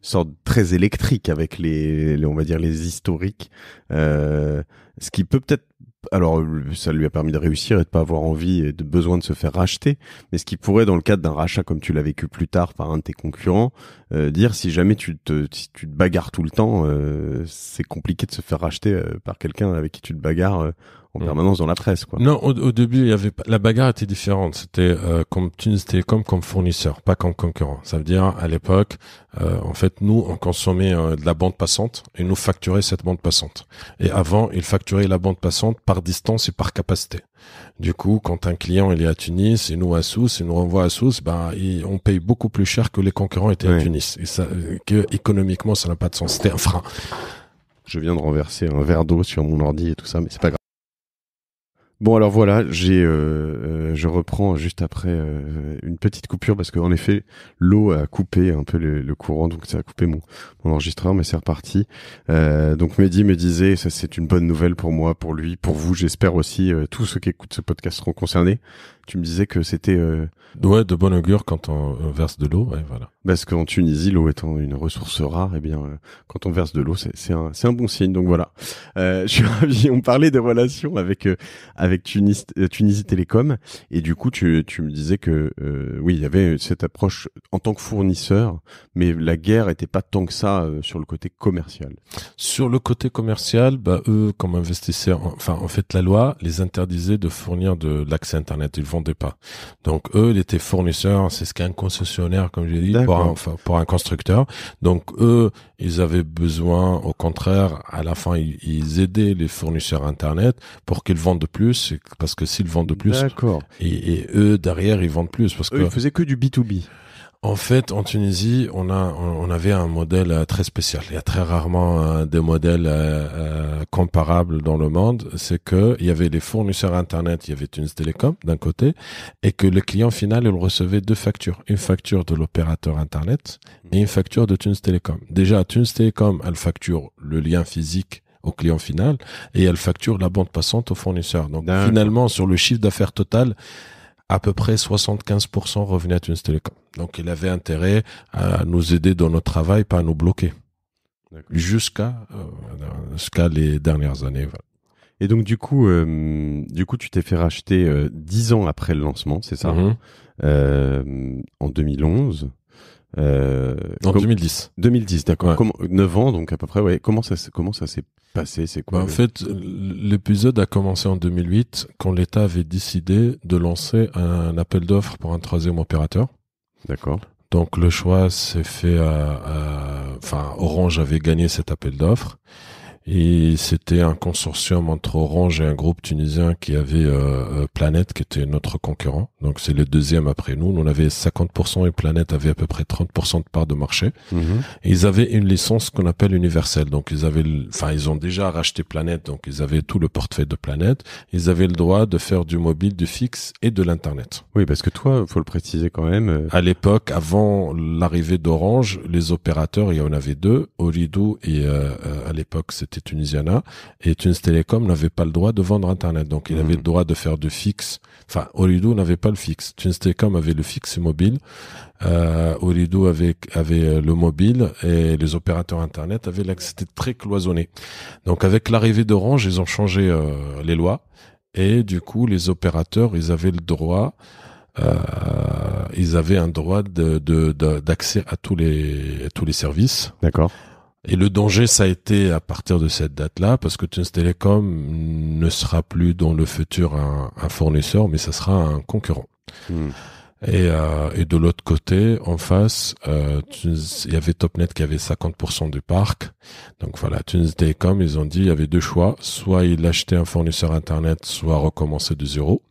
sorte très électrique avec on va dire les historiques, ce qui peut-être. Alors, ça lui a permis de réussir et de pas avoir envie et de besoin de se faire racheter. Mais ce qui pourrait, dans le cadre d'un rachat comme tu l'as vécu plus tard par un de tes concurrents, dire si jamais si tu te bagarres tout le temps, c'est compliqué de se faire racheter par quelqu'un avec qui tu te bagarres en permanence dans la presse, quoi.
Non, au début, il y avait la bagarre était différente. C'était comme Tunisie Télécom comme fournisseur, pas comme concurrent. Ça veut dire à l'époque, en fait, nous on consommait de la bande passante et nous facturait cette bande passante. Et avant, ils facturaient la bande passante par distance et par capacité. Du coup, quand un client il est à Tunis et nous à Sousse, il nous renvoie à Sousse, on paye beaucoup plus cher que les concurrents étaient à Tunis. Et ça, que économiquement, ça n'a pas de sens. C'était un frein.
Je viens de renverser un verre d'eau sur mon ordi et tout ça, mais c'est pas grave. Bon, alors voilà, je reprends juste après une petite coupure parce qu'en effet, l'eau a coupé un peu le courant, donc ça a coupé mon enregistreur, mais c'est reparti. Donc Mehdi me disait, ça c'est une bonne nouvelle pour moi, pour lui, pour vous, j'espère aussi, tous ceux qui écoutent ce podcast seront concernés. Tu me disais que c'était
Ouais, de bon augure quand on verse de l'eau, ouais, voilà.
Parce qu'en Tunisie, l'eau étant une ressource rare, eh bien, quand on verse de l'eau, c'est un bon signe. Donc voilà. Je suis ravi. On parlait des relations avec Tunisie Télécom, et du coup, tu me disais que oui, il y avait cette approche en tant que fournisseur, mais la guerre était pas tant que ça sur le côté commercial.
Sur le côté commercial, eux, comme investisseurs, en fait, la loi les interdisait de fournir de l'accès Internet. Ils vendaient pas. Donc eux, ils étaient fournisseurs. C'est ce qu'un concessionnaire, comme j'ai dit, pour un constructeur. Donc eux, ils avaient besoin, au contraire, à la fin, ils aidaient les fournisseurs Internet pour qu'ils vendent plus, parce que s'ils vendent plus, et eux derrière, ils vendent plus, parce que
ils faisaient que du B2B.
En fait, en Tunisie, on avait un modèle très spécial. Il y a très rarement des modèles comparables dans le monde. C'est que il y avait les fournisseurs Internet, il y avait Tunis Telecom d'un côté, et que le client final, il recevait deux factures. Une facture de l'opérateur Internet et une facture de Tunis Telecom. Déjà, Tunis Telecom, elle facture le lien physique au client final et elle facture la bande passante au fournisseur. Donc finalement, sur le chiffre d'affaires total, à peu près 75% revenaient à Tunis Telecom. Donc, il avait intérêt à nous aider dans notre travail, pas à nous bloquer. Jusqu'à les dernières années. Voilà.
Et donc, du coup, tu t'es fait racheter 10 ans après le lancement, c'est ça? En 2011.
En 2010.
2010, d'accord. Ouais. 9 ans, donc à peu près, ouais. Comment ça s'est passé? C'est quoi?
En fait, l'épisode a commencé en 2008 quand l'État avait décidé de lancer un appel d'offres pour un troisième opérateur.
D'accord.
Donc le choix s'est fait Orange avait gagné cet appel d'offres. Et c'était un consortium entre Orange et un groupe tunisien qui avait Planète, qui était notre concurrent. Donc c'est le deuxième après nous. Nous on avait 50% et Planète avait à peu près 30% de part de marché. Et ils avaient une licence qu'on appelle universelle. Donc ils ont déjà racheté Planète, donc ils avaient tout le portefeuille de Planète. Ils avaient le droit de faire du mobile, du fixe et de l'internet.
Oui, parce que toi, faut le préciser quand même.
À l'époque, avant l'arrivée d'Orange, les opérateurs, il y en avait deux, Ooredoo et à l'époque c'était Tunisiana, et Tunis Telecom n'avait pas le droit de vendre Internet. Donc, il avait le droit de faire du fixe. Enfin, Ooredoo n'avait pas le fixe. Tunis Telecom avait le fixe et mobile. Ooredoo avait le mobile et les opérateurs Internet avaient l'accès. C'était très cloisonné. Donc, avec l'arrivée d'Orange, ils ont changé les lois. Et du coup, les opérateurs, ils avaient le droit ils avaient un droit d'accès à tous les services.
D'accord.
Et le danger, ça a été à partir de cette date-là, parce que Tunis Telecom ne sera plus dans le futur un fournisseur, mais ça sera un concurrent. Et de l'autre côté, en face, il y avait Topnet qui avait 50% du parc. Donc voilà, Tunis Telecom, ils ont dit, il y avait deux choix. Soit il achetait un fournisseur Internet, soit recommencer de zéro.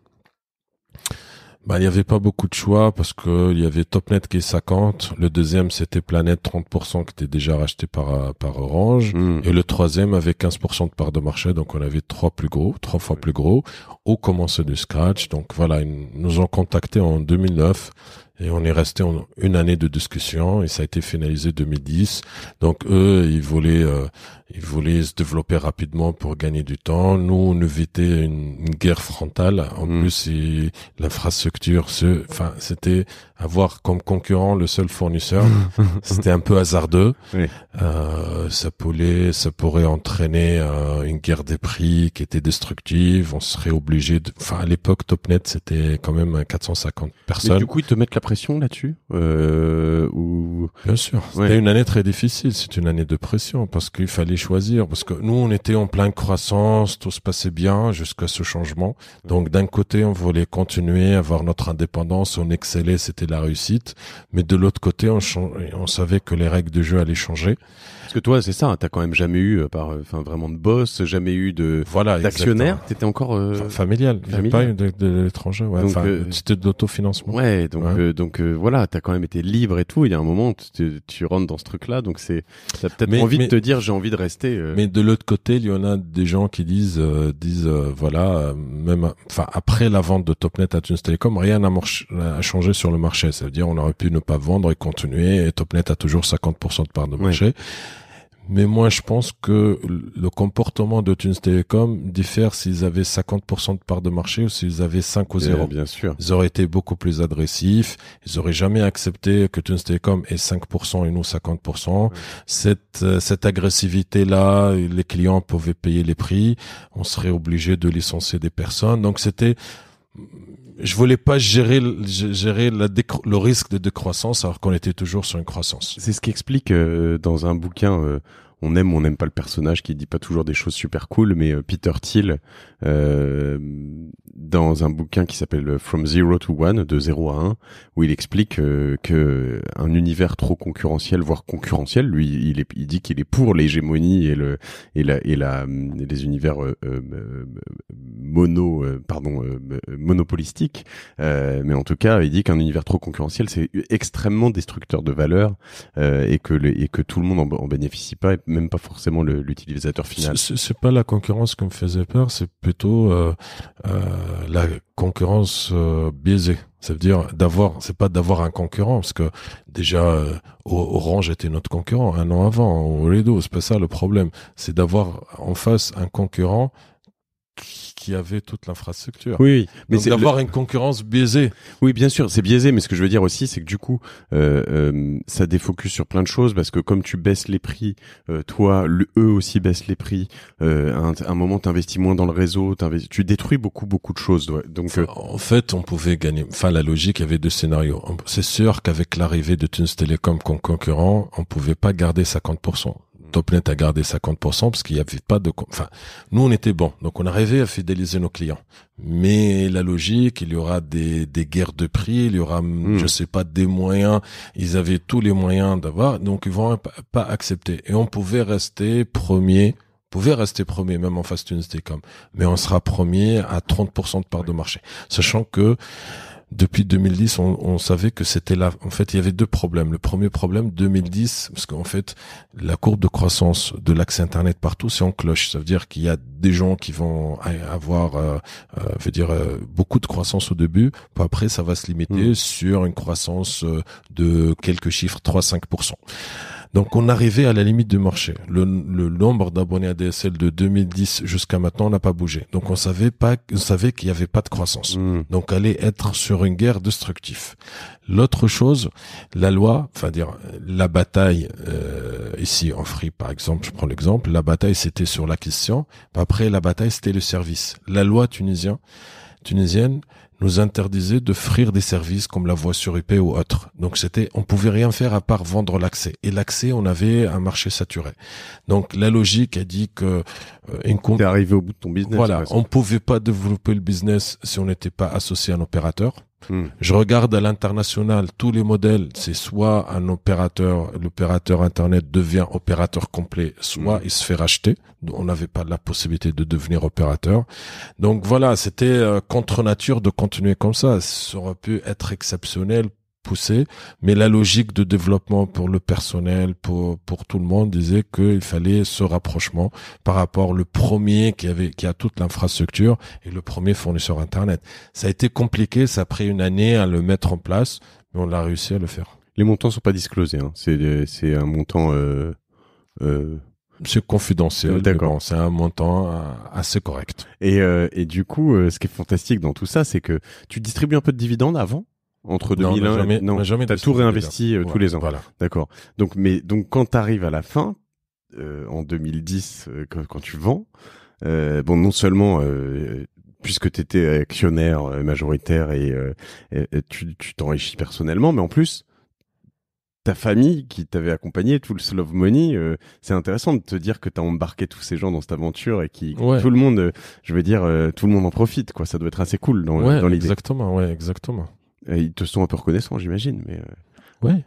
Il y avait pas beaucoup de choix parce que il y avait Topnet qui est 50, le deuxième c'était Planète 30% qui était déjà racheté par Orange, et le troisième avait 15% de part de marché, donc on avait trois fois plus gros, ou commencer du scratch. Donc voilà, ils nous ont contactés en 2009 et on est resté une année de discussion et ça a été finalisé 2010. Donc eux, ils voulaient se développer rapidement pour gagner du temps. Nous, on évitait une guerre frontale. En plus, l'infrastructure, c'était avoir comme concurrent le seul fournisseur. C'était un peu hasardeux. Oui. Ça pourrait entraîner une guerre des prix qui était destructive. On serait obligé à l'époque, Topnet, c'était quand même 450 personnes.
Mais du coup, ils te mettent la pression là-dessus, ou...
Bien sûr. C'était une année très difficile. C'est une année de pression parce qu'il fallait choisir. Parce que nous, on était en pleine croissance, tout se passait bien jusqu'à ce changement. Donc, d'un côté, on voulait continuer à avoir notre indépendance, on excellait, c'était la réussite. Mais de l'autre côté, on savait que les règles de jeu allaient changer.
Parce que toi, c'est ça, t'as quand même jamais eu, vraiment de boss, jamais eu d'actionnaire. T'étais encore
familial. Il n'y a pas eu de l'étranger. Ouais. C'était de l'autofinancement.
Ouais, donc voilà, t'as quand même été libre et tout. Il y a un moment, tu rentres dans ce truc-là, donc t'as peut-être envie de te dire, j'ai envie de rester.
Mais de l'autre côté, il y en a des gens qui disent même, après la vente de Topnet à Tunis Telecom, rien n'a changé sur le marché. Ça veut dire, on aurait pu ne pas vendre et continuer. Et Topnet a toujours 50% de part de marché. Mais moi, je pense que le comportement de Tunis Telecom diffère s'ils avaient 50% de part de marché ou s'ils avaient 5 ou 0.
Bien sûr.
Ils auraient été beaucoup plus agressifs. Ils auraient jamais accepté que Tunis Telecom ait 5% et nous 50%. Cette agressivité-là, les clients pouvaient payer les prix. On serait obligé de licencier des personnes. Donc je voulais pas gérer le risque de décroissance alors qu'on était toujours sur une croissance.
C'est ce qu'explique dans un bouquin, on aime ou on n'aime pas le personnage qui dit pas toujours des choses super cool, mais Peter Thiel, dans un bouquin qui s'appelle From Zero to One, de 0 à 1, où il explique que un univers trop concurrentiel, voire concurrentiel, lui, il dit qu'il est pour l'hégémonie et les univers monopolistiques, mais en tout cas, il dit qu'un univers trop concurrentiel, c'est extrêmement destructeur de valeur, et que tout le monde en bénéficie pas, et même pas forcément l'utilisateur final.
C'est pas la concurrence qui me faisait peur, c'est plutôt la concurrence biaisée. Ça veut dire c'est pas d'avoir un concurrent, parce que déjà Orange était notre concurrent un an avant, au Ledo, c'est pas ça le problème. C'est d'avoir en face un concurrent qui avait toute l'infrastructure.
Oui, mais
c'est d'avoir une concurrence biaisée.
Oui, bien sûr, c'est biaisé, mais ce que je veux dire aussi, c'est que du coup, ça défocus sur plein de choses, parce que comme tu baisses les prix, toi, eux aussi baissent les prix. Un moment, t'investis moins dans le réseau, tu détruis beaucoup de choses. Donc,
en fait, on pouvait gagner. Enfin, la logique, il y avait deux scénarios. C'est sûr qu'avec l'arrivée de Tunis Telecom comme concurrent, on pouvait pas garder 50%. Topnet a gardé 50% parce qu'il y avait pas de, enfin, nous on était bons, donc on arrivait à fidéliser nos clients. Mais la logique, il y aura des guerres de prix, il y aura, je sais pas, des moyens. Ils avaient tous les moyens d'avoir, donc ils vont pas accepter. Et on pouvait rester premier même en face Tunis Telecom, mais on sera premier à 30% de part de marché, sachant que depuis 2010, on savait que c'était là. En fait, il y avait deux problèmes. Le premier problème, 2010, parce qu'en fait, la courbe de croissance de l'accès Internet partout, c'est en cloche. Ça veut dire qu'il y a des gens qui vont avoir, beaucoup de croissance au début. Puis après, ça va se limiter sur une croissance de quelques chiffres, 3-5%. Donc, on arrivait à la limite du marché. Le nombre d'abonnés ADSL de 2010 jusqu'à maintenant n'a pas bougé. Donc, on savait qu'il n'y avait pas de croissance. Donc, allait être sur une guerre destructive. L'autre chose, la loi, la bataille, ici en Free, par exemple, je prends l'exemple, la bataille, c'était sur l'acquisition. Après, la bataille, c'était le service. La loi tunisienne, nous interdisait d'offrir des services comme la voix sur IP ou autre. Donc on pouvait rien faire à part vendre l'accès. Et l'accès, on avait un marché saturé. Donc la logique a dit que
t'es arrivé au bout de ton business.
Voilà, on pouvait pas développer le business si on n'était pas associé à un opérateur. Je regarde à l'international, tous les modèles, c'est soit l'opérateur Internet devient opérateur complet, soit il se fait racheter. On n'avait pas la possibilité de devenir opérateur. Donc voilà, c'était contre nature de continuer comme ça. Ça aurait pu être exceptionnel, poussé, mais la logique de développement pour le personnel, pour tout le monde disait qu'il fallait ce rapprochement par rapport au premier qui a toute l'infrastructure et le premier fournisseur Internet. Ça a été compliqué, ça a pris une année à le mettre en place, mais on a réussi à le faire.
Les montants sont pas disclosés, hein. C'est un montant,
c'est confidentiel.
D'accord.
Bon, c'est un montant assez correct.
Et du coup, ce qui est fantastique dans tout ça, c'est que tu distribues un peu de dividendes avant? Entre 2001,
jamais
t'as tout réinvesti tous les ans.
Voilà.
D'accord. Donc quand t'arrives à la fin, en 2010, quand tu vends, non seulement puisque t'étais actionnaire majoritaire et tu t'enrichis personnellement, mais en plus ta famille qui t'avait accompagné, tout le Slow Money, c'est intéressant de te dire que t'as embarqué tous ces gens dans cette aventure et tout le monde, tout le monde en profite, quoi. Ça doit être assez cool dans l'idée.
Exactement, exactement.
Et ils te sont un peu reconnaissants, j'imagine, mais.
Ouais.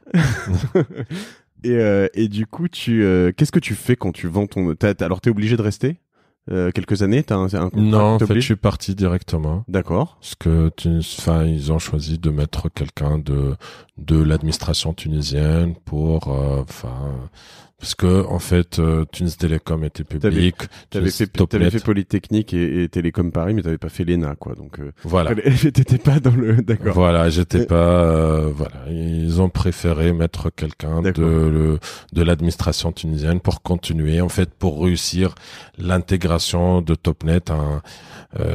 Et du coup, qu'est-ce que tu fais quand tu vends alors t'es obligé de rester quelques années, t'as un contrat?
Non, en fait, je suis parti directement.
D'accord.
Parce que ils ont choisi de mettre quelqu'un de l'administration tunisienne pour Parce que en fait, Tunis Télécom était public.
T'avais fait Polytechnique et Télécom Paris, mais t'avais pas fait l'ENA, quoi. Donc
voilà.
T'étais pas dans le. D'accord.
Voilà, j'étais pas. Voilà, ils ont préféré mettre quelqu'un de l'administration tunisienne pour continuer, en fait, pour réussir l'intégration de Topnet.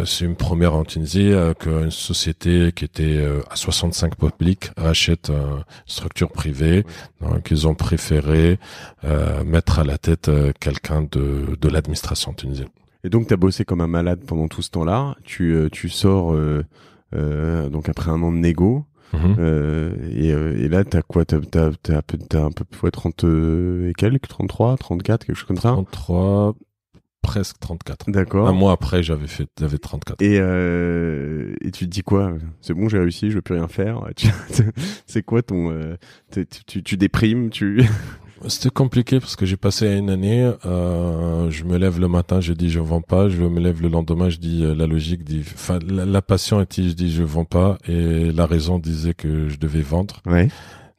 C'est une première en Tunisie qu'une société qui était à 65 publics rachète une structure privée. Donc ils ont préféré mettre à la tête quelqu'un de l'administration tunisienne.
Et donc t'as bossé comme un malade pendant tout ce temps-là. Tu sors donc après un an de négo. Et là t'as quoi? T'as un peu 30 et quelques, 33, 34, quelque chose comme ça.
33. Presque 34.
D'accord.
Un mois après, j'avais 34.
Et tu te dis quoi? C'est bon, j'ai réussi, je veux plus rien faire. C'est quoi ton tu déprimes,
C'était compliqué parce que j'ai passé une année. Je me lève le matin, je dis je vends pas. Je me lève le lendemain, je dis la logique dit. Enfin, la passion était, je dis je vends pas, et la raison disait que je devais vendre.
Ouais.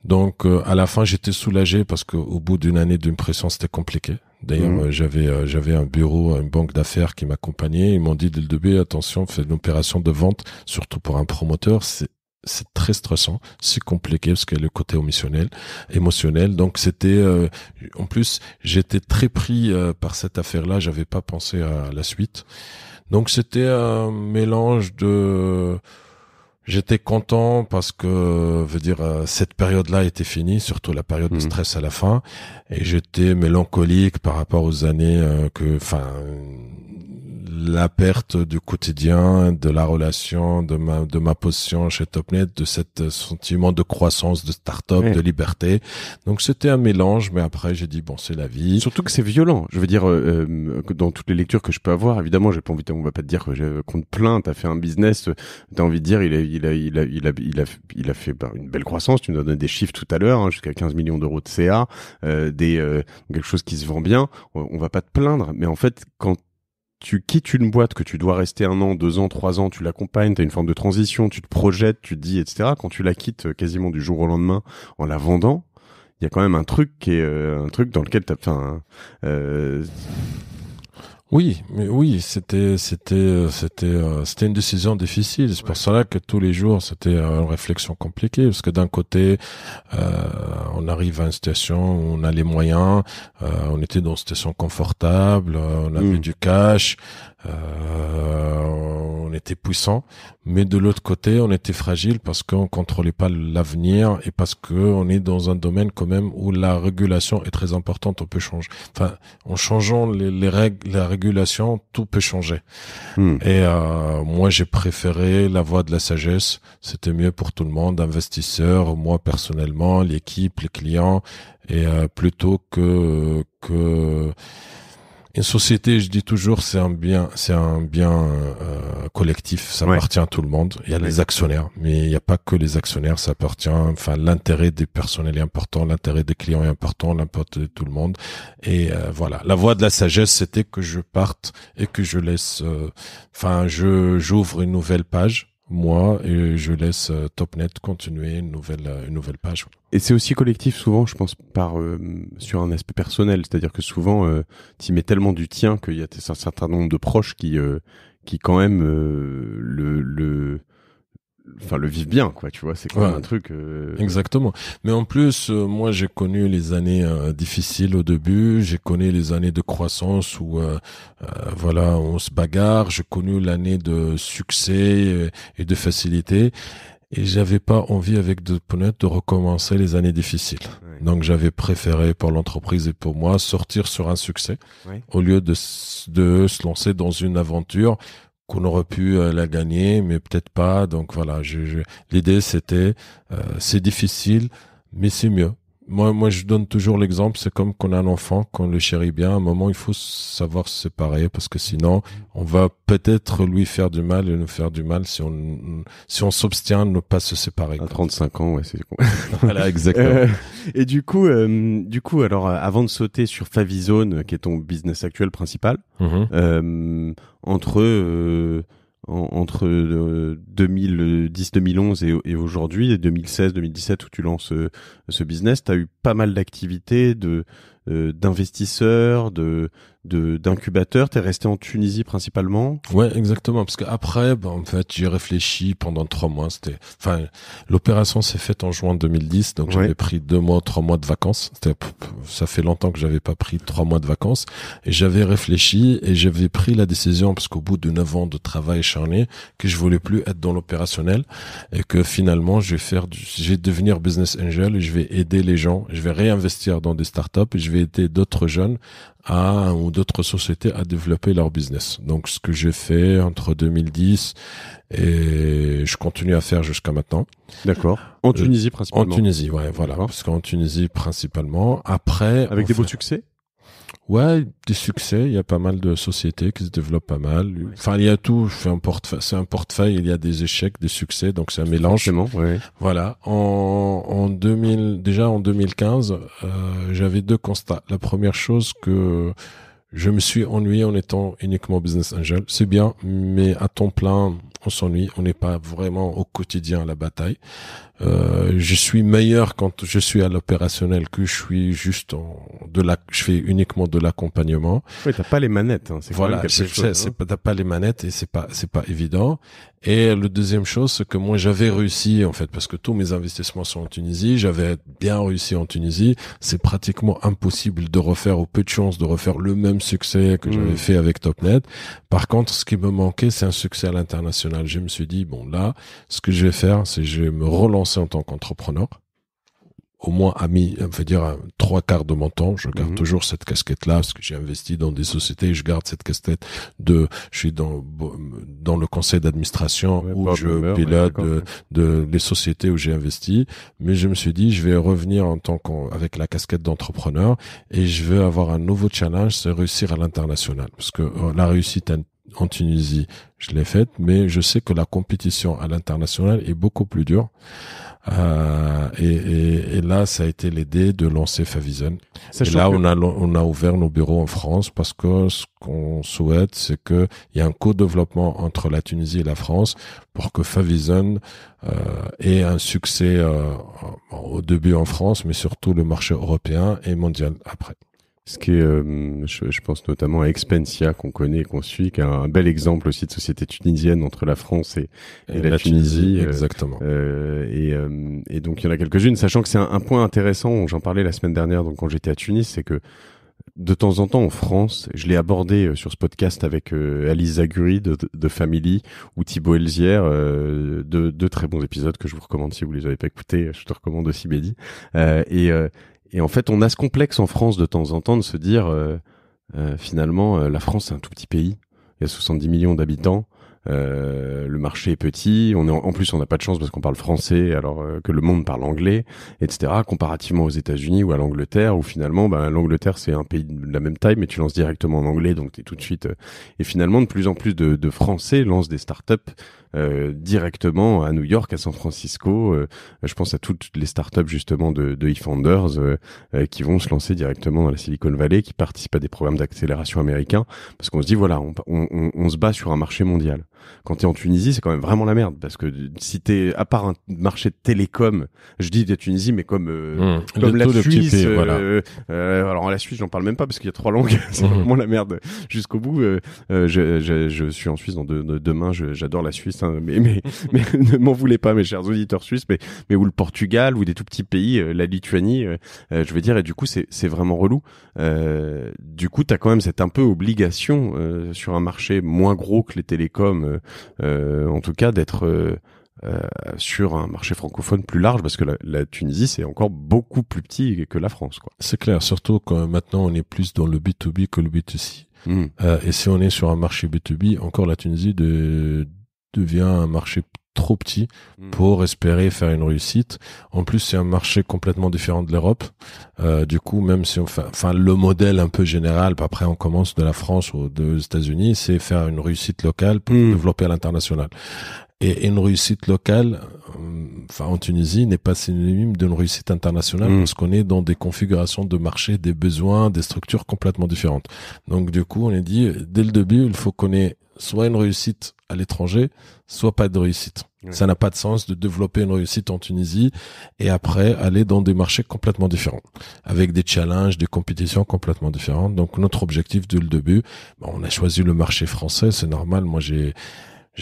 Donc à la fin, j'étais soulagé parce qu'au bout d'une année d'impression, c'était compliqué. D'ailleurs, j'avais un bureau, une banque d'affaires qui m'accompagnait. Ils m'ont dit dès le début, attention, fais une opération de vente, surtout pour un promoteur, c'est très stressant, c'est compliqué parce qu'il y a le côté émotionnel. Donc c'était, en plus, j'étais très pris par cette affaire-là. J'avais pas pensé à la suite. Donc c'était un mélange de. J'étais content parce que, cette période-là était finie, surtout la période de stress à la fin, et j'étais mélancolique par rapport aux années la perte du quotidien, de la relation, de ma position chez Topnet, de cet sentiment de croissance, de start-up, de liberté. Donc c'était un mélange, mais après j'ai dit bon, c'est la vie.
Surtout que c'est violent. Je veux dire, dans toutes les lectures que je peux avoir, évidemment, j'ai pas envie, on va pas te dire qu'on te plaint, t'as fait un business, t'as envie de dire, il a fait une belle croissance. Tu nous as donné des chiffres tout à l'heure, hein, jusqu'à 15 millions d'euros de CA, quelque chose qui se vend bien. On va pas te plaindre, mais en fait, quand tu quittes une boîte, que tu dois rester 1 an, 2 ans, 3 ans, tu l'accompagnes, t'as une forme de transition, tu te projettes, tu te dis, etc. Quand tu la quittes quasiment du jour au lendemain en la vendant, il y a quand même un truc qui est un truc dans lequel
Oui, c'était une décision difficile. C'est pour cela que tous les jours c'était une réflexion compliquée, parce que d'un côté, on arrive à une situation où on a les moyens, on était dans une situation confortable, on avait du cash, on était puissant, mais de l'autre côté, on était fragile parce qu'on contrôlait pas l'avenir et parce que on est dans un domaine quand même où la régulation est très importante. On peut changer. Enfin, en changeant les règles, la régulation, tout peut changer. Et moi, j'ai préféré la voie de la sagesse. C'était mieux pour tout le monde, investisseurs, moi personnellement, l'équipe, les clients, et plutôt que une société, je dis toujours, c'est un bien collectif. Ça appartient à tout le monde. Il y a les actionnaires, mais il n'y a pas que les actionnaires. Ça appartient, l'intérêt des personnels est important, l'intérêt des clients est important, l'intérêt de tout le monde. Et voilà, la voie de la sagesse, c'était que je parte et que je laisse. J'ouvre une nouvelle page. Moi, et je laisse Topnet continuer une nouvelle page.
Et c'est aussi collectif souvent, je pense, sur un aspect personnel. C'est-à-dire que souvent, t'y mets tellement du tien qu'il y a un certain nombre de proches qui quand même le vivent bien, quoi. Tu vois, c'est quand même un truc.
Exactement. Mais en plus, moi, j'ai connu les années difficiles au début. J'ai connu les années de croissance où, on se bagarre. J'ai connu l'année de succès et de facilité. Et j'avais pas envie avec Topnet de recommencer les années difficiles. Ouais. Donc j'avais préféré pour l'entreprise et pour moi sortir sur un succès au lieu de se lancer dans une aventure qu'on aurait pu la gagner, mais peut-être pas. Donc voilà, l'idée c'était c'est difficile, mais c'est mieux. Moi, je donne toujours l'exemple, c'est comme qu'on a un enfant, qu'on le chérit bien, à un moment, il faut savoir se séparer, parce que sinon, on va peut-être lui faire du mal et nous faire du mal si on s'obstient à ne pas se séparer.
À 35 ans, c'est con.
Voilà, exactement.
Et du coup, alors, avant de sauter sur Favizone, qui est ton business actuel principal, entre 2010-2011 et aujourd'hui, et 2016-2017 où tu lances ce business, tu as eu pas mal d'activités, de d'investisseurs, d'incubateurs. T'es resté en Tunisie principalement?
Ouais, exactement. Parce qu'après, en fait, j'ai réfléchi pendant 3 mois. L'opération s'est faite en juin 2010, donc j'avais pris 2 mois, 3 mois de vacances. Ça fait longtemps que j'avais pas pris 3 mois de vacances. Et j'avais réfléchi et j'avais pris la décision, parce qu'au bout de 9 ans de travail acharné, que je voulais plus être dans l'opérationnel et que finalement, je vais devenir business angel et je vais aider les gens. Je vais réinvestir dans des startups et je vais aider d'autres jeunes ou d'autres sociétés à développer leur business. Donc, ce que j'ai fait entre 2010 et je continue à faire jusqu'à maintenant.
D'accord. En Tunisie principalement.
En Tunisie, ouais, voilà. Parce qu'en Tunisie principalement. Après,
avec des beaux succès.
Ouais, des succès. Il y a pas mal de sociétés qui se développent pas mal. Enfin, il y a tout. C'est un portefeuille. Il y a des échecs, des succès. Donc, c'est un mélange.
Ouais.
Voilà. En 2015, j'avais 2 constats. La première chose que je me suis ennuyé en étant uniquement business angel. C'est bien, mais à temps plein, on s'ennuie. On n'est pas vraiment au quotidien à la bataille. Je suis meilleur quand je suis à l'opérationnel que je suis juste je fais uniquement de l'accompagnement.
Oui, t'as pas les manettes, hein.
Voilà, t'as pas les manettes et c'est pas évident. Et le deuxième chose, c'est que moi j'avais réussi en fait, parce que tous mes investissements sont en Tunisie, j'avais bien réussi en Tunisie. C'est pratiquement impossible de refaire, ou peu de chance de refaire le même succès que j'avais fait avec Topnet. Par contre, ce qui me manquait, c'est un succès à l'international. Je me suis dit, bon là, ce que je vais faire, c'est je vais me relancer en tant qu'entrepreneur. Au moins on va dire 3/4 de mon temps, je garde toujours cette casquette-là, parce que j'ai investi dans des sociétés et je garde cette casquette je suis dans le conseil d'administration où je pilote les sociétés où j'ai investi. Mais je me suis dit, je vais revenir avec la casquette d'entrepreneur et je veux avoir un nouveau challenge, c'est réussir à l'international. Parce que la réussite en Tunisie, je l'ai faite, mais je sais que la compétition à l'international est beaucoup plus dure. Et là, ça a été l'idée de lancer Favizon. Et là, on a ouvert nos bureaux en France parce que ce qu'on souhaite, c'est que il y a un co-développement entre la Tunisie et la France pour que Favizon ait un succès au début en France, mais surtout le marché européen et mondial après.
Ce qui est, je pense notamment à Expensia qu'on connaît et qu'on suit, qui est un bel exemple aussi de société tunisienne entre la France et la Tunisie.
Exactement.
Et donc il y en a quelques-unes, sachant que c'est un point intéressant, j'en parlais la semaine dernière donc quand j'étais à Tunis, c'est que de temps en temps en France, je l'ai abordé sur ce podcast avec Alice Zaguri de Family ou Thibaut Elzière, deux très bons épisodes que je vous recommande si vous les avez pas écoutés, je te recommande aussi Mehdi. Et en fait, on a ce complexe en France de temps en temps de se dire, finalement, la France, c'est un tout petit pays. Il y a 70 millions d'habitants. Le marché est petit. En plus, on n'a pas de chance parce qu'on parle français alors que le monde parle anglais, etc. Comparativement aux États-Unis ou à l'Angleterre, où finalement, l'Angleterre, c'est un pays de la même taille, mais tu lances directement en anglais, donc t'es tout de suite... Et finalement, de plus en plus de Français lancent des startups directement à New York, à San Francisco. Je pense à toutes les startups justement de eFounders qui vont se lancer directement dans la Silicon Valley, qui participent à des programmes d'accélération américains, parce qu'on se dit voilà, on se bat sur un marché mondial. Quand t'es en Tunisie, c'est quand même vraiment la merde, parce que si t'es à part un marché de télécom, je dis de Tunisie, mais comme la Suisse. Alors la Suisse, j'en parle même pas parce qu'il y a 3 langues, c'est vraiment la merde jusqu'au bout. Je suis en Suisse demain, j'adore la Suisse. Mais ne m'en voulez pas, mes chers auditeurs suisses, mais ou le Portugal ou des tout petits pays, la Lituanie, je veux dire, et du coup c'est vraiment relou. Du coup t'as quand même cette un peu obligation sur un marché moins gros que les télécoms, en tout cas d'être sur un marché francophone plus large, parce que la Tunisie c'est encore beaucoup plus petit que la France, quoi.
C'est clair, surtout quand maintenant on est plus dans le B2B que le B2C. Et si on est sur un marché B2B, encore la Tunisie devient un marché trop petit pour espérer faire une réussite. En plus, c'est un marché complètement différent de l'Europe. Du coup, même si le modèle un peu général, après on commence de la France ou des États-Unis, c'est faire une réussite locale pour développer à l'international. Et une réussite locale, en Tunisie, n'est pas synonyme d'une réussite internationale parce qu'on est dans des configurations de marché, des besoins, des structures complètement différentes. Donc du coup, on est dit, dès le début, il faut qu'on ait soit une réussite à l'étranger, soit pas de réussite. Ouais. Ça n'a pas de sens de développer une réussite en Tunisie et après aller dans des marchés complètement différents, avec des challenges, des compétitions complètement différentes. Donc notre objectif dès le début, on a choisi le marché français, c'est normal. Moi, j'ai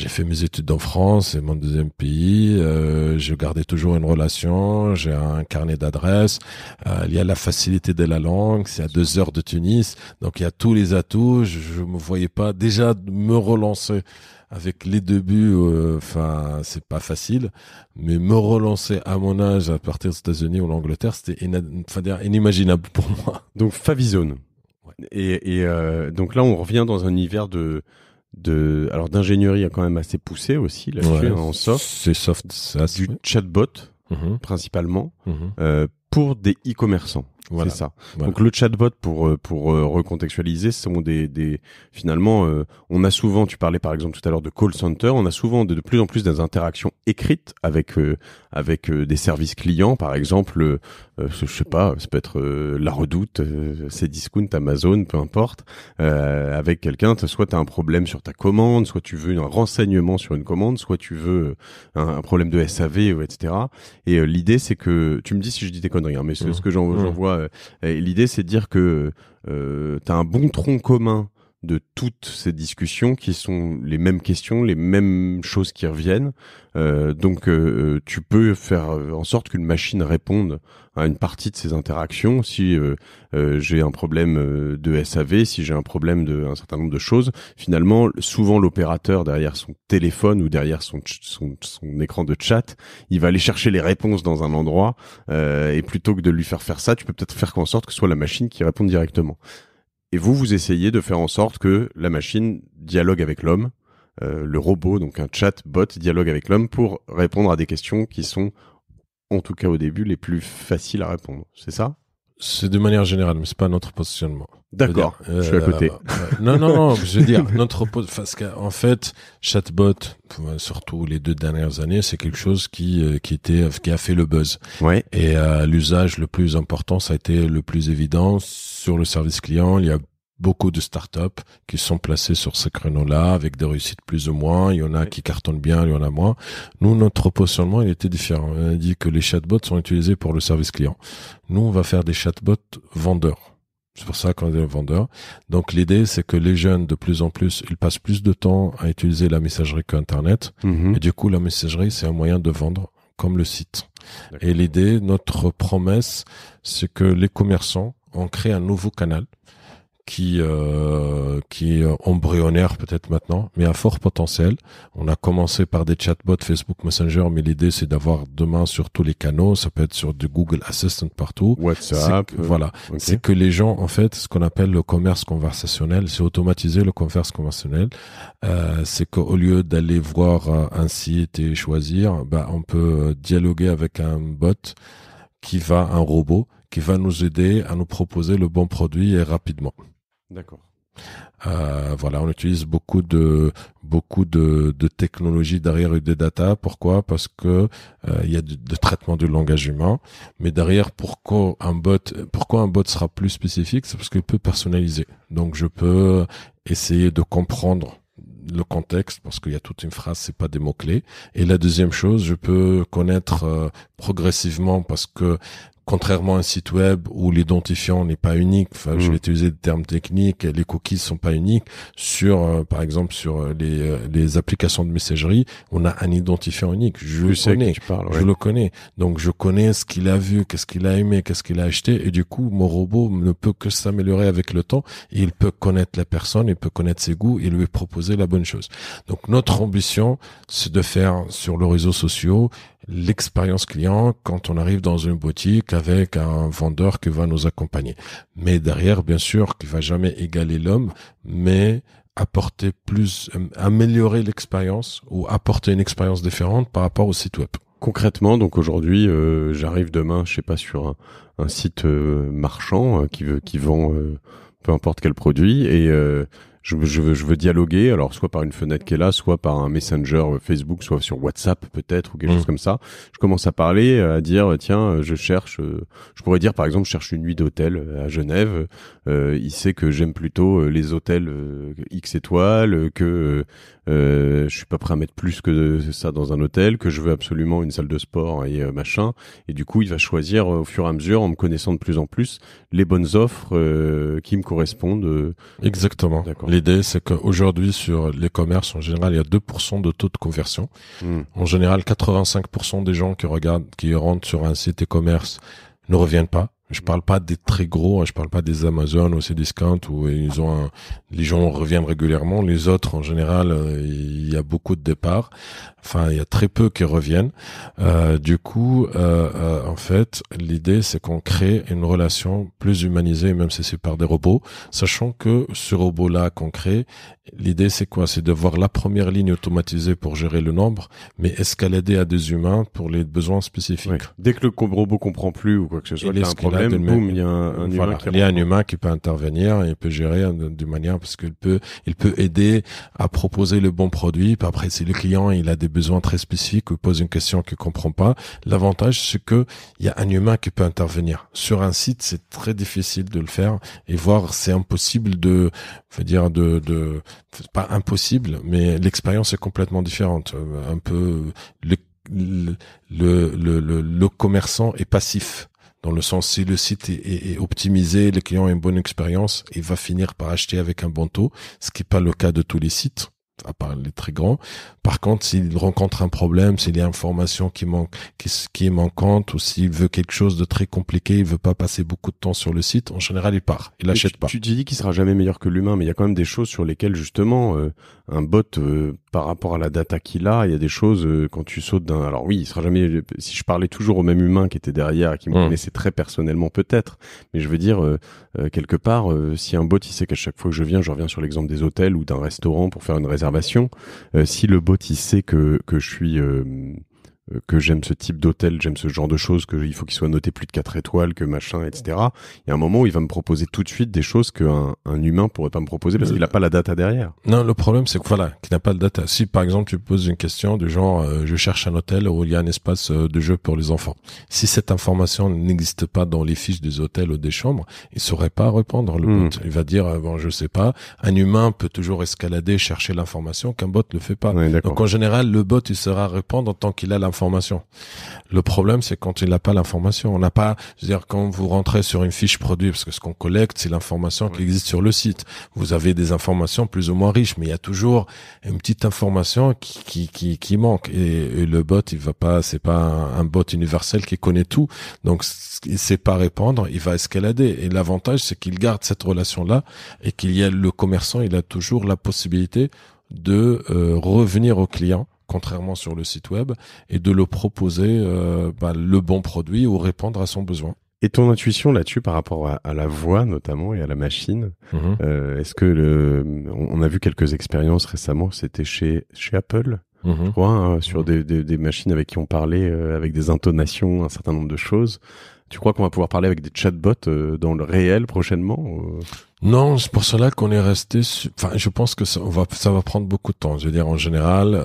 fait mes études en France, c'est mon deuxième pays. Je gardais toujours une relation, j'ai un carnet d'adresses. Il y a la facilité de la langue, c'est à 2 heures de Tunis, donc il y a tous les atouts. Je me voyais pas déjà me relancer avec les débuts. C'est pas facile, mais me relancer à mon âge à partir des États-Unis ou l'Angleterre, c'était inimaginable pour moi.
Donc Favizone. Ouais. Et donc là, on revient dans un univers alors d'ingénierie quand même assez poussé aussi là-dessus, en soft.
C'est soft,
du chatbot principalement pour des e-commerçants. Voilà. C'est ça. Voilà. Donc le chatbot pour recontextualiser, ce sont finalement on a souvent, tu parlais par exemple tout à l'heure de call center, on a souvent de plus en plus des interactions écrites avec des services clients, par exemple je sais pas, ça peut être La Redoute, Cdiscount, Amazon, peu importe, avec quelqu'un, soit tu as un problème sur ta commande, soit tu veux un renseignement sur une commande, soit tu veux un problème de SAV, etc. Et l'idée c'est que, tu me dis si je dis des conneries, mais ce que j'en vois, l'idée c'est de dire que tu as un bon tronc commun de toutes ces discussions qui sont les mêmes questions, les mêmes choses qui reviennent. Donc tu peux faire en sorte qu'une machine réponde à une partie de ces interactions. Si j'ai un problème de SAV, si j'ai un problème de un certain nombre de choses, finalement, souvent l'opérateur derrière son téléphone ou derrière son écran de chat, il va aller chercher les réponses dans un endroit et plutôt que de lui faire ça, tu peux peut-être faire en sorte que ce soit la machine qui réponde directement. Et vous essayez de faire en sorte que la machine dialogue avec l'homme, le robot, donc un chatbot, dialogue avec l'homme pour répondre à des questions qui sont, en tout cas au début, les plus faciles à répondre. C'est ça ?
C'est de manière générale, mais c'est pas notre positionnement.
D'accord, je suis à côté.
Non, je veux dire, parce qu'en fait, chatbot, surtout les 2 dernières années, c'est quelque chose qui a fait le buzz.
Ouais.
Et l'usage le plus important, ça a été le plus évident sur le service client. Il y a beaucoup de startups qui sont placées sur ce créneau-là avec des réussites plus ou moins. Il y en a qui cartonnent bien, il y en a moins. Nous, notre positionnement, il était différent. On a dit que les chatbots sont utilisés pour le service client. Nous, on va faire des chatbots vendeurs. C'est pour ça qu'on est vendeurs. Donc, l'idée, c'est que les jeunes, de plus en plus, ils passent plus de temps à utiliser la messagerie qu'Internet. Et du coup, la messagerie, c'est un moyen de vendre comme le site. D'accord. Et l'idée, notre promesse, c'est que les commerçants ont créé un nouveau canal qui est embryonnaire peut-être maintenant, mais à fort potentiel. On a commencé par des chatbots Facebook Messenger, mais l'idée c'est d'avoir demain sur tous les canaux. Ça peut être sur du Google Assistant partout.
WhatsApp.
Voilà. Okay. C'est que les gens, en fait, ce qu'on appelle le commerce conversationnel, c'est automatiser le commerce conventionnel. C'est qu'au lieu d'aller voir un site et choisir, on peut dialoguer avec un bot un robot qui va nous aider à nous proposer le bon produit et rapidement.
D'accord.
On utilise beaucoup de technologies derrière et des data. Pourquoi ? Parce que il y a de traitement du langage humain, mais derrière pourquoi un bot sera plus spécifique, c'est parce qu'il peut personnaliser. Donc je peux essayer de comprendre le contexte, parce qu'il y a toute une phrase, c'est pas des mots-clés. Et la deuxième chose, je peux connaître progressivement, parce que contrairement à un site web où l'identifiant n'est pas unique, je vais utiliser des termes techniques, les cookies sont pas uniques, par exemple sur les applications de messagerie, on a un identifiant unique. Je le connais. Donc je connais ce qu'il a vu, qu'est-ce qu'il a aimé, qu'est-ce qu'il a acheté, et du coup mon robot ne peut que s'améliorer avec le temps, et il peut connaître la personne, il peut connaître ses goûts et lui proposer la bonne chose. Donc notre ambition, c'est de faire sur les réseaux sociaux l'expérience client quand on arrive dans une boutique avec un vendeur qui va nous accompagner. Mais derrière, bien sûr, qui va jamais égaler l'homme, mais améliorer l'expérience ou apporter une expérience différente par rapport au site web.
Concrètement, donc aujourd'hui, j'arrive demain, je sais pas, sur un site marchand qui vend peu importe quel produit, et je veux dialoguer, alors soit par une fenêtre qui est là, soit par un messenger Facebook, soit sur WhatsApp peut-être ou quelque chose comme ça. Je commence à parler, à dire tiens, je pourrais dire par exemple, je cherche une nuit d'hôtel à Genève. Il sait que j'aime plutôt les hôtels X étoiles, que je suis pas prêt à mettre plus que ça dans un hôtel, que je veux absolument une salle de sport et machin. Et du coup, il va choisir au fur et à mesure, en me connaissant de plus en plus, les bonnes offres qui me correspondent.
Exactement.
D'accord.
L'idée, c'est qu'aujourd'hui, sur les commerces, en général, il y a 2% de taux de conversion. En général, 85% des gens qui rentrent sur un site e-commerce ne reviennent pas. Je parle pas des très gros, je parle pas des Amazon ou Cdiscount où les gens reviennent régulièrement. Les autres, en général, il y a beaucoup de départs. Enfin, il y a très peu qui reviennent. Du coup, en fait, l'idée, c'est qu'on crée une relation plus humanisée, même si c'est par des robots, sachant que ce robot-là qu'on crée, l'idée, c'est quoi? C'est de voir la première ligne automatisée pour gérer le nombre, mais escalader à des humains pour les besoins spécifiques.
Ouais. Dès que le robot comprend plus ou quoi que ce soit, il y a un problème, boum, il y a un humain qui
il y a un humain qui peut intervenir et il peut gérer d'une manière parce qu'il peut aider à proposer le bon produit. Puis après, si le client, il a des besoins très spécifiques ou pose une question qu'il comprend pas, l'avantage, c'est que il y a un humain qui peut intervenir. Sur un site, c'est très difficile de le faire et voir, c'est impossible c'est pas impossible, mais l'expérience est complètement différente. Un peu, le commerçant est passif. Dans le sens, si le site est optimisé, le client a une bonne expérience, il va finir par acheter avec un bon taux, ce qui n'est pas le cas de tous les sites, à part les très grands. Par contre, s'il rencontre un problème, s'il y a une information qui est manquante, ou s'il veut quelque chose de très compliqué, il veut pas passer beaucoup de temps sur le site, en général, il part, il achète pas.
Tu dis qu'il sera jamais meilleur que l'humain, mais il y a quand même des choses sur lesquelles, justement, un bot, par rapport à la data qu'il a, il y a des choses, quand tu sautes alors oui, il sera jamais, si je parlais toujours au même humain qui était derrière, qui me connaissait très personnellement peut-être, mais je veux dire, quelque part, si un bot, il sait qu'à chaque fois que je reviens sur l'exemple des hôtels ou d'un restaurant pour faire une réservation, si le bot, il sait que je suis, que j'aime ce type d'hôtel, j'aime ce genre de choses, que il faut qu'il soit noté plus de 4 étoiles, que machin, etc. Il y a un moment où il va me proposer tout de suite des choses qu'un humain pourrait pas me proposer parce qu'il a pas la data derrière.
Non, le problème, c'est que qu'il n'a pas de data. Si, par exemple, tu poses une question du genre, je cherche un hôtel où il y a un espace de jeu pour les enfants. Si cette information n'existe pas dans les fiches des hôtels ou des chambres, il saurait pas répondre, le bot. Il va dire, bon, je sais pas. Un humain peut toujours escalader, chercher l'information qu'un bot le fait pas.
Ouais,
donc, en général, le bot, il saura répondre tant qu'il a l'information. Le problème, c'est quand il n'a pas l'information. On n'a pas, quand vous rentrez sur une fiche produit, parce que ce qu'on collecte, c'est l'information qui existe sur le site. Vous avez des informations plus ou moins riches, mais il y a toujours une petite information qui manque. Et le bot, il va pas, c'est pas un bot universel qui connaît tout. Donc, il sait pas répondre, il va escalader. Et l'avantage, c'est qu'il garde cette relation-là et qu'il y a le commerçant, il a toujours la possibilité de revenir au client, contrairement sur le site web, et de le proposer le bon produit ou répondre à son besoin.
Et ton intuition là-dessus par rapport à la voix notamment et à la machine, est-ce que on a vu quelques expériences récemment, c'était chez Apple, je crois, sur des machines avec qui on parlait avec des intonations, un certain nombre de choses. Tu crois qu'on va pouvoir parler avec des chatbots dans le réel prochainement
Non, c'est pour cela qu'on est resté. Je pense que ça va prendre beaucoup de temps. Je veux dire, en général,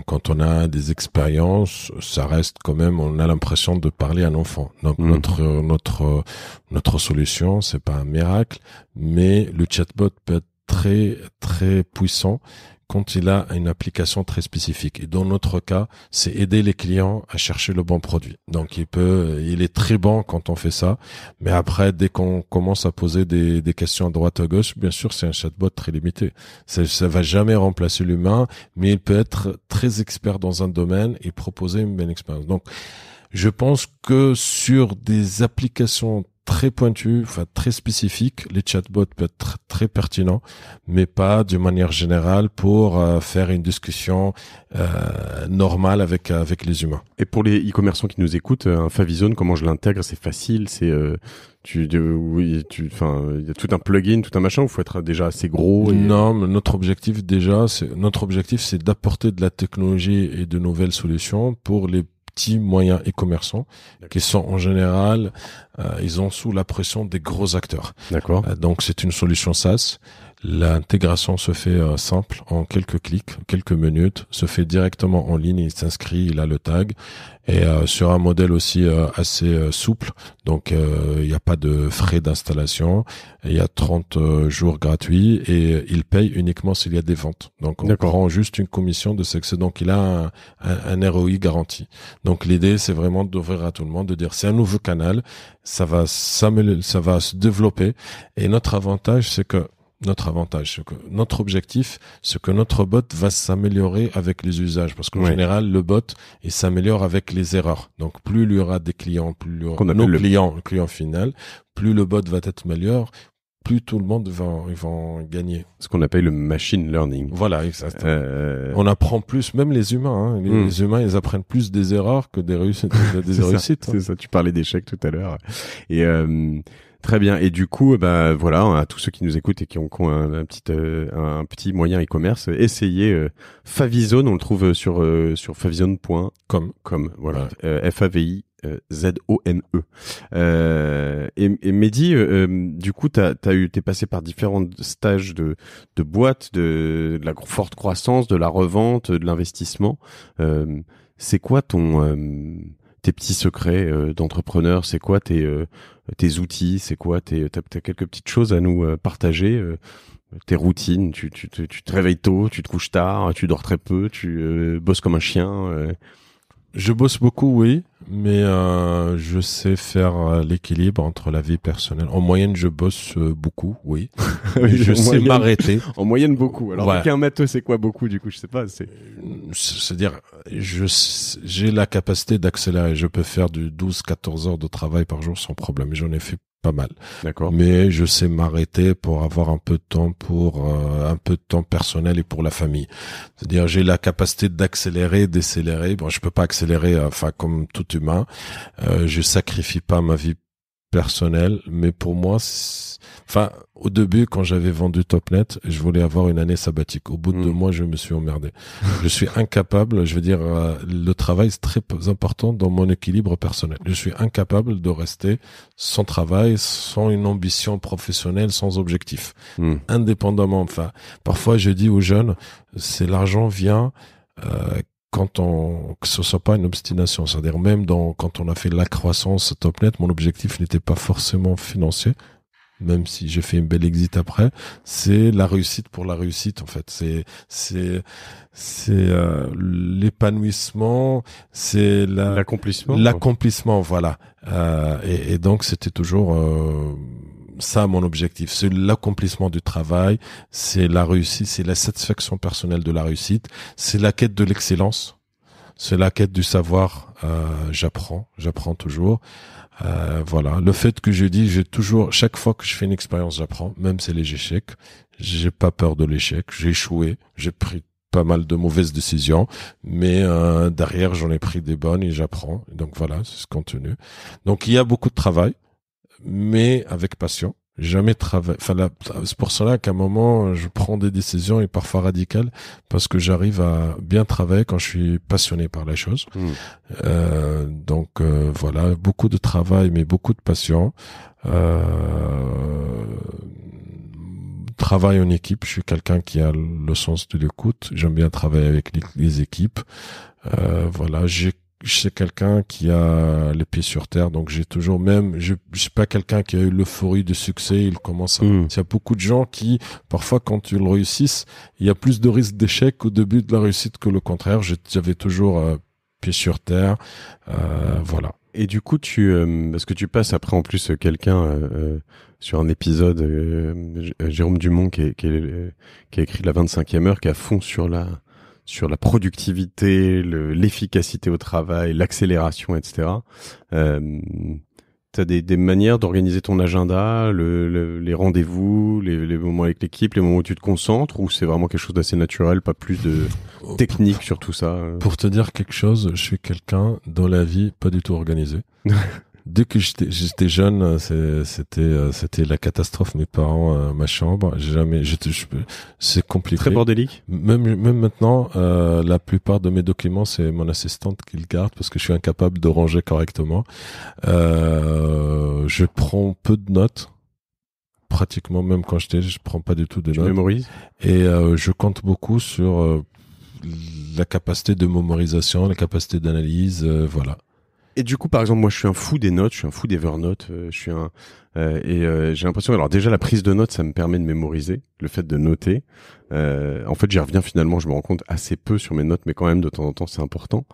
quand on a des expériences, ça reste quand même. On a l'impression de parler à un enfant. Donc notre solution, c'est pas un miracle, mais le chatbot peut être très très puissant quand il a une application très spécifique. Et dans notre cas, c'est aider les clients à chercher le bon produit. Donc il est très bon quand on fait ça. Mais après, dès qu'on commence à poser des questions à droite à gauche, bien sûr, c'est un chatbot très limité. Ça va jamais remplacer l'humain, mais il peut être très expert dans un domaine et proposer une bonne expérience. Donc, je pense que sur des applications très pointu, très spécifique, les chatbots peuvent être très pertinents, mais pas de manière générale pour faire une discussion normale avec les humains.
Et pour les e-commerçants qui nous écoutent, un Favizone, comment je l'intègre? C'est facile, c'est il y a tout un plugin, tout un machin, où il faut être déjà assez gros.
Non, mais notre objectif, c'est d'apporter de la technologie et de nouvelles solutions pour les petits moyens e-commerçants qui sont en général ils ont sous la pression des gros acteurs.
D'accord.
Donc c'est une solution SaaS. L'intégration se fait simple, en quelques clics, quelques minutes, se fait directement en ligne, il s'inscrit, il a le tag, et sur un modèle aussi assez souple, donc il n'y a pas de frais d'installation, il y a 30 jours gratuits, et il paye uniquement s'il y a des ventes. Donc on prend juste une commission de sexe, donc il a un ROI garanti. Donc l'idée c'est vraiment d'ouvrir à tout le monde, de dire c'est un nouveau canal, ça va se développer, et notre avantage c'est que notre objectif, c'est que notre bot va s'améliorer avec les usages. Parce qu'en général, le bot, il s'améliore avec les erreurs. Donc, plus il y aura des clients, plus il y aura le client final, plus le bot va être meilleur, plus tout le monde va gagner.
Ce qu'on appelle le machine learning.
Voilà, exactement. On apprend plus, même les humains. Hein. Les humains, ils apprennent plus des erreurs que des réussites.
C'est ça, tu parlais d'échecs tout à l'heure. Et très bien. Et du coup, voilà, à tous ceux qui nous écoutent et qui ont un petit moyen e-commerce, essayez Favizone. On le trouve sur favizone.com. Voilà, FAVI. ZONE. Et Mehdi, du coup, t'es passé par différents stages de boîtes, de la forte croissance, de la revente, de l'investissement. C'est quoi tes petits secrets d'entrepreneur? C'est quoi tes outils? C'est quoi t'as quelques petites choses à nous partager? Tes routines, tu te réveilles tôt, tu te couches tard, tu dors très peu, tu bosses comme un chien.
Je bosse beaucoup, oui, mais je sais faire l'équilibre entre la vie personnelle. En moyenne, je bosse beaucoup, oui. Je sais m'arrêter.
En moyenne, beaucoup. Alors, avec un matheux, c'est quoi beaucoup, du coup? Je sais pas.
C'est-à-dire, j'ai la capacité d'accélérer. Je peux faire du 12-14 heures de travail par jour sans problème. J'en ai fait pas mal.
D'accord.
Mais je sais m'arrêter pour avoir un peu de temps un peu de temps personnel et pour la famille. C'est-à-dire, j'ai la capacité d'accélérer, décélérer. Bon, je peux pas accélérer, comme tout humain. Je sacrifie pas ma vie personnelle, mais pour moi, au début, quand j'avais vendu Topnet, je voulais avoir une année sabbatique. Au bout de 2 mois, je me suis emmerdé. Je suis incapable, le travail est très important dans mon équilibre personnel. Je suis incapable de rester sans travail, sans une ambition professionnelle, sans objectif. Indépendamment, parfois je dis aux jeunes, c'est l'argent vient, que ce soit pas une obstination. C'est-à-dire, même quand on a fait la croissance Topnet, mon objectif n'était pas forcément financier. Même si j'ai fait une belle exit après, c'est la réussite pour la réussite, en fait. C'est l'épanouissement, c'est l'accomplissement, voilà. Et donc c'était toujours ça mon objectif, c'est l'accomplissement du travail, c'est la réussite, c'est la satisfaction personnelle de la réussite, c'est la quête de l'excellence, c'est la quête du savoir. J'apprends toujours. Voilà, le fait que je dis, chaque fois que je fais une expérience, j'apprends, même si c'est les échecs. J'ai pas peur de l'échec. J'ai échoué, j'ai pris pas mal de mauvaises décisions, mais derrière j'en ai pris des bonnes et j'apprends. Donc voilà, c'est ce contenu. Donc il y a beaucoup de travail, mais avec passion. Jamais travaillé. C'est pour cela qu'à un moment, je prends des décisions et parfois radicales parce que j'arrive à bien travailler quand je suis passionné par la chose. Donc voilà, beaucoup de travail, mais beaucoup de passion. Travail en équipe. Je suis quelqu'un qui a le sens de l'écoute. J'aime bien travailler avec les équipes. Voilà, je suis quelqu'un qui a les pieds sur terre, donc je suis pas quelqu'un qui a eu l'euphorie du succès. Il y a beaucoup de gens qui, parfois, quand ils réussissent, il y a plus de risques d'échec au début de la réussite que le contraire. J'avais toujours pieds sur terre, voilà.
Et du coup, parce que tu passes après en plus quelqu'un sur un épisode, Jérôme Dumont qui a écrit la 25e heure, qui a fond sur la productivité, l'efficacité au travail, l'accélération, etc. T'as des manières d'organiser ton agenda, les rendez-vous, les moments avec l'équipe, les moments où tu te concentres, ou c'est vraiment quelque chose d'assez naturel, pas plus de technique sur tout ça?
Pour te dire quelque chose, je suis quelqu'un dans la vie pas du tout organisé. Dès que j'étais jeune, c'était la catastrophe. Mes parents, ma chambre, c'est compliqué.
Très bordélique.
Même maintenant, la plupart de mes documents, c'est mon assistante qui le garde parce que je suis incapable de ranger correctement. Je prends peu de notes. Pratiquement, même quand je prends pas du tout de notes.
Tu mémorises?
Et je compte beaucoup sur la capacité de mémorisation, la capacité d'analyse, voilà.
Et du coup, par exemple, moi, je suis un fou des notes, je suis un fou d'Evernote, j'ai l'impression, alors déjà, la prise de notes, ça me permet de mémoriser, le fait de noter. En fait, j'y reviens finalement, je me rends compte assez peu sur mes notes, mais quand même, de temps en temps, c'est important.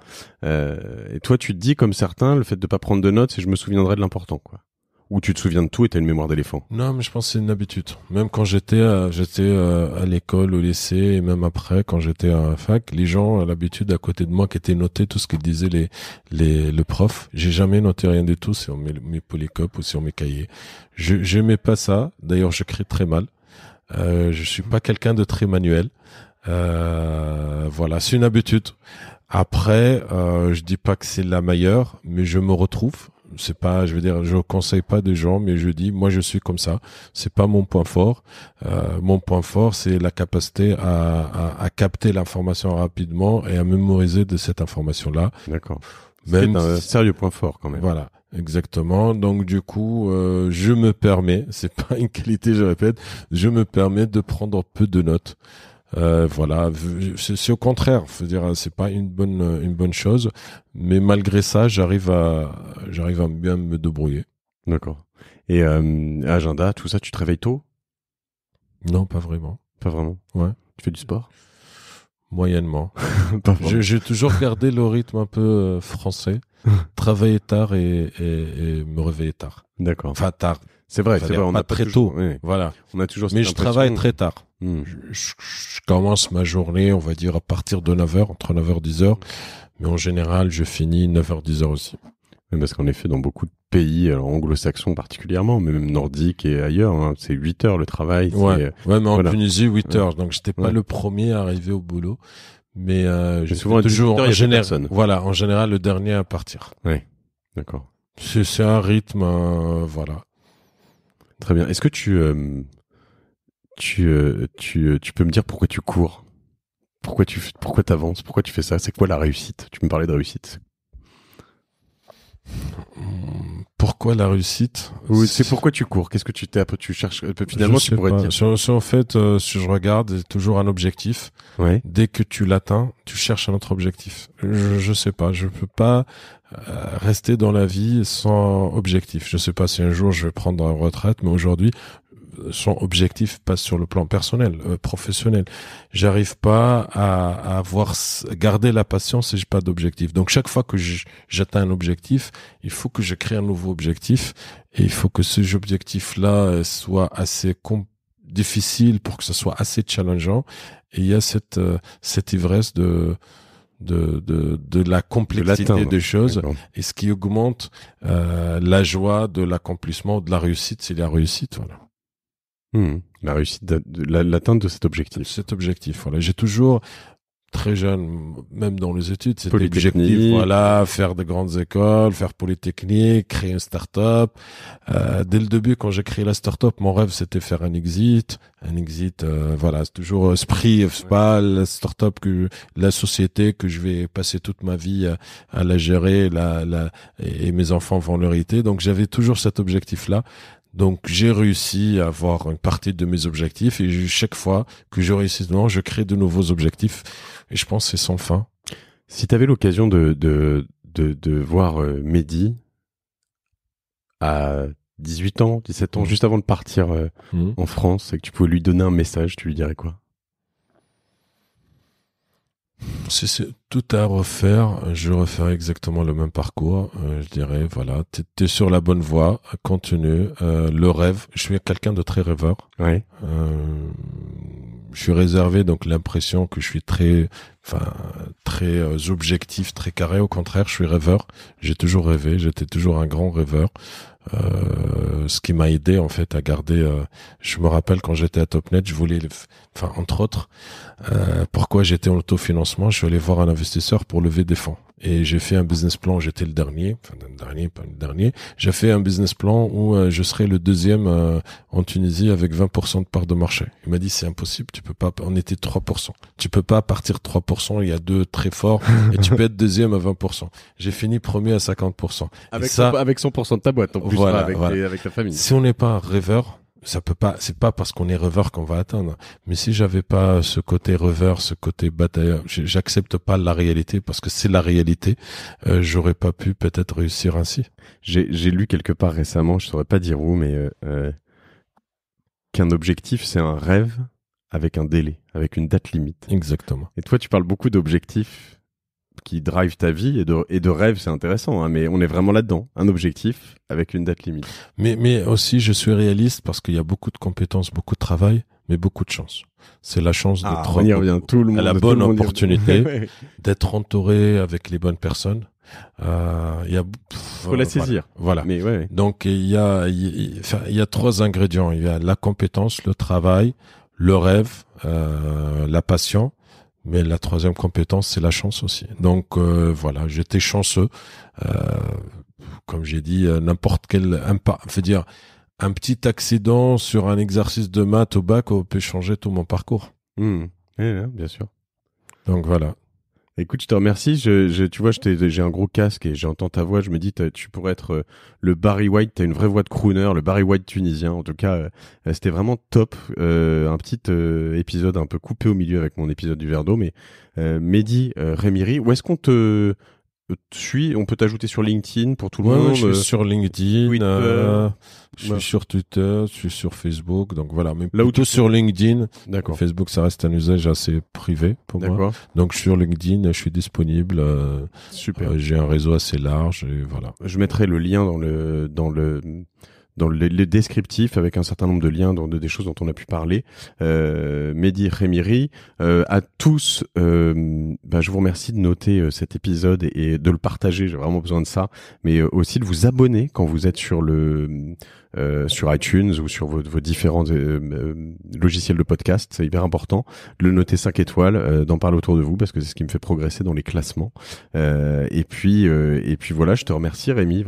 Et toi, tu te dis, comme certains, le fait de pas prendre de notes, c'est je me souviendrai de l'important, quoi. Ou tu te souviens de tout et t'as une mémoire d'éléphant?
Non, mais je pense que c'est une habitude. Même quand j'étais à l'école, au lycée, et même après, quand j'étais à la fac, les gens ont l'habitude à côté de moi qui étaient notés tout ce qu'ils disaient le prof. J'ai jamais noté rien du tout sur mes polycopes ou sur mes cahiers. J'aimais pas ça. D'ailleurs, j'écris très mal. Je suis pas quelqu'un de très manuel. Voilà, c'est une habitude. Après, je dis pas que c'est la meilleure, mais je me retrouve. C'est pas, je veux dire, je conseille pas des gens, mais je dis, moi, je suis comme ça. C'est pas mon point fort. Mon point fort, c'est la capacité à capter l'information rapidement et à mémoriser de cette information-là.
D'accord. C'est un sérieux point fort, quand même.
Voilà. Exactement. Donc, du coup, je me permets, c'est pas une qualité, je répète, je me permets de prendre peu de notes. Voilà, c'est au contraire, faut dire, c'est pas une bonne chose, mais malgré ça, j'arrive à bien me débrouiller.
D'accord. Et agenda, tout ça, tu te réveilles tôt?
Non, pas vraiment.
Pas vraiment.
Ouais.
Tu fais du sport?
Moyennement.
Pas vraiment.
J'ai toujours gardé le rythme un peu français, travailler tard et me réveiller tard.
D'accord.
Enfin tard.
C'est vrai,
on a pas très tôt.
Oui.
Voilà.
On a toujours.
Mais je travaille très tard.
Je
Je commence ma journée, on va dire, à partir de 9h, entre 9h et 10h. Mais en général, je finis 9h, 10h aussi.
Oui, parce qu'en effet, dans beaucoup de pays, alors anglo-saxons particulièrement, mais même nordiques et ailleurs, hein, c'est 8 heures le travail.
Ouais, mais en
voilà.
Tunisie, 8 heures. Donc, j'étais pas
Ouais.
le premier à arriver au boulot. Mais je
souvent, à
fais toujours
18 heures, il y a plus personne.
Voilà, en général, le dernier à partir.
Oui, d'accord.
C'est un rythme, voilà.
Très bien. Est-ce que tu peux me dire pourquoi tu cours? Pourquoi t'avances? Pourquoi tu fais ça? C'est quoi la réussite? Tu me parlais de réussite.
Pourquoi la réussite?
Oui, c'est pourquoi tu cours. Qu'est-ce que tu cherches? Finalement, tu pourrais dire.
En fait, si je regarde, c'est toujours un objectif.
Ouais.
Dès que tu l'atteins, tu cherches un autre objectif. Je sais pas, je peux pas rester dans la vie sans objectif. Je sais pas si un jour je vais prendre une retraite, mais aujourd'hui, son objectif passe sur le plan personnel, professionnel. J'arrive pas à garder la patience si j'ai pas d'objectif. Donc chaque fois que j'atteins un objectif, il faut que je crée un nouveau objectif et il faut que ce objectif-là soit assez difficile pour que ce soit assez challengeant. Et il y a cette ivresse de la complexité des choses.
D'accord.
Et ce qui augmente la joie de l'accomplissement, de la réussite, c'est la réussite, voilà.
La réussite l'atteinte de cet objectif.
Cet objectif, voilà. J'ai toujours, très jeune, même dans les études, c'était
Polytechnique.
voilà, faire de grandes écoles, faire Polytechnique, créer une start-up. Dès le début, quand j'ai créé la start-up, mon rêve, c'était faire un exit. Voilà, c'est toujours esprit, c'est pas la start-up la société que je vais passer toute ma vie à la gérer, et mes enfants vont l'hériter. Donc, j'avais toujours cet objectif-là. Donc, j'ai réussi à avoir une partie de mes objectifs et chaque fois que je réussis, je crée de nouveaux objectifs et je pense que c'est sans fin.
Si tu avais l'occasion de voir Mehdi à 18 ans, 17 ans, juste avant de partir en France et que tu pouvais lui donner un message, tu lui dirais quoi?
Si c'est tout à refaire, je referais exactement le même parcours. Je dirais, voilà, t'es sur la bonne voie, continue. Le rêve, je suis quelqu'un de très rêveur.
Ouais.
Je suis réservé, donc l'impression que je suis très objectif, très carré. Au contraire, je suis rêveur. J'ai toujours rêvé, j'étais toujours un grand rêveur. Ce qui m'a aidé en fait à garder. Je me rappelle quand j'étais à Topnet, je voulais, entre autres, pourquoi j'étais en autofinancement, je suis allé voir un investisseur pour lever des fonds. Et j'ai fait un business plan, j'étais le dernier, pas le dernier. J'ai fait un business plan où je serais le deuxième en Tunisie avec 20% de part de marché. Il m'a dit c'est impossible, tu peux pas, on était 3%. Tu peux pas partir 3%, il y a 2 très forts et tu peux être deuxième à 20%. J'ai fini premier à 50%.
Avec 100% de ta boîte en plus,
voilà,
avec ta famille.
Si on n'est pas un rêveur, ça peut pas, c'est pas parce qu'on est rêveur qu'on va atteindre. Mais si j'avais pas ce côté rêveur, ce côté batailleur, j'accepte pas la réalité parce que c'est la réalité, j'aurais pas pu peut-être réussir ainsi.
J'ai lu quelque part récemment, je saurais pas dire où, mais qu'un objectif c'est un rêve avec un délai, avec une date limite.
Exactement.
Et toi, tu parles beaucoup d'objectifs qui drive ta vie et de rêve, c'est intéressant, hein, mais on est vraiment là-dedans. Un objectif avec une date limite.
Mais aussi, je suis réaliste parce qu'il y a beaucoup de compétences, beaucoup de travail, mais beaucoup de chance. C'est la chance d'être
on y revient, tout le monde,
à la bonne opportunité, d'être entouré avec les bonnes personnes.
Faut la saisir.
Voilà.
Mais ouais.
Donc il y a 3 ingrédients. Il y a la compétence, le travail, le rêve, la passion. Mais la 3e compétence, c'est la chance aussi. Donc voilà, j'étais chanceux. Comme j'ai dit, n'importe quel dire un petit accident sur un exercice de maths au bac peut changer tout mon parcours.
Bien sûr.
Donc voilà.
Écoute, je te remercie. Tu vois, j'ai un gros casque et j'entends ta voix. Je me dis, tu pourrais être le Barry White. T'as une vraie voix de crooner, le Barry White tunisien. En tout cas, c'était vraiment top. Un petit épisode un peu coupé au milieu avec mon épisode du verre d'eau. Mais Mehdi Rémiri, où est-ce qu'on te suit? On peut t'ajouter sur LinkedIn pour tout le monde.
Je suis sur LinkedIn,
Twitter,
je suis sur Twitter, je suis sur Facebook, donc voilà. Mais
là où
plutôt sur LinkedIn.
D'accord.
Facebook, ça reste un usage assez privé pour moi. Donc sur LinkedIn, je suis disponible.
Super.
J'ai un réseau assez large et voilà.
Je mettrai le lien dans le descriptif avec un certain nombre de liens des choses dont on a pu parler. Mehdi Rémiri, à tous, je vous remercie de noter cet épisode et de le partager. J'ai vraiment besoin de ça, mais aussi de vous abonner quand vous êtes sur sur iTunes ou sur vos différents logiciels de podcast. C'est hyper important. De le noter 5 étoiles, d'en parler autour de vous parce que c'est ce qui me fait progresser dans les classements. Et puis voilà, je te remercie Rémi.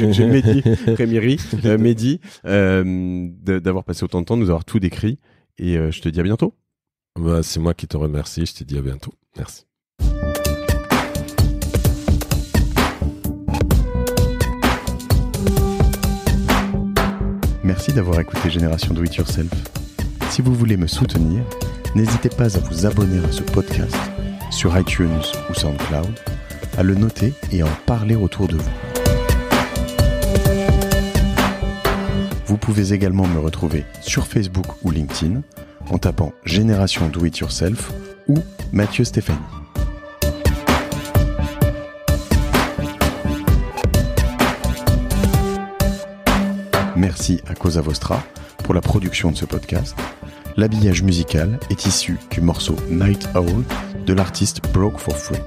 J'ai Mehdi Rémiri, Mehdi, d'avoir passé autant de temps, de nous avoir tout décrit. Et je te dis à bientôt.
C'est moi qui te remercie. Je te dis à bientôt. Merci.
Merci d'avoir écouté Génération Do It Yourself. Si vous voulez me soutenir, n'hésitez pas à vous abonner à ce podcast sur iTunes ou SoundCloud, à le noter et à en parler autour de vous. Vous pouvez également me retrouver sur Facebook ou LinkedIn en tapant Génération Do It Yourself ou Mathieu Stéphanie. Merci à Cosa Vostra pour la production de ce podcast. L'habillage musical est issu du morceau Night Owl de l'artiste Broke for Free.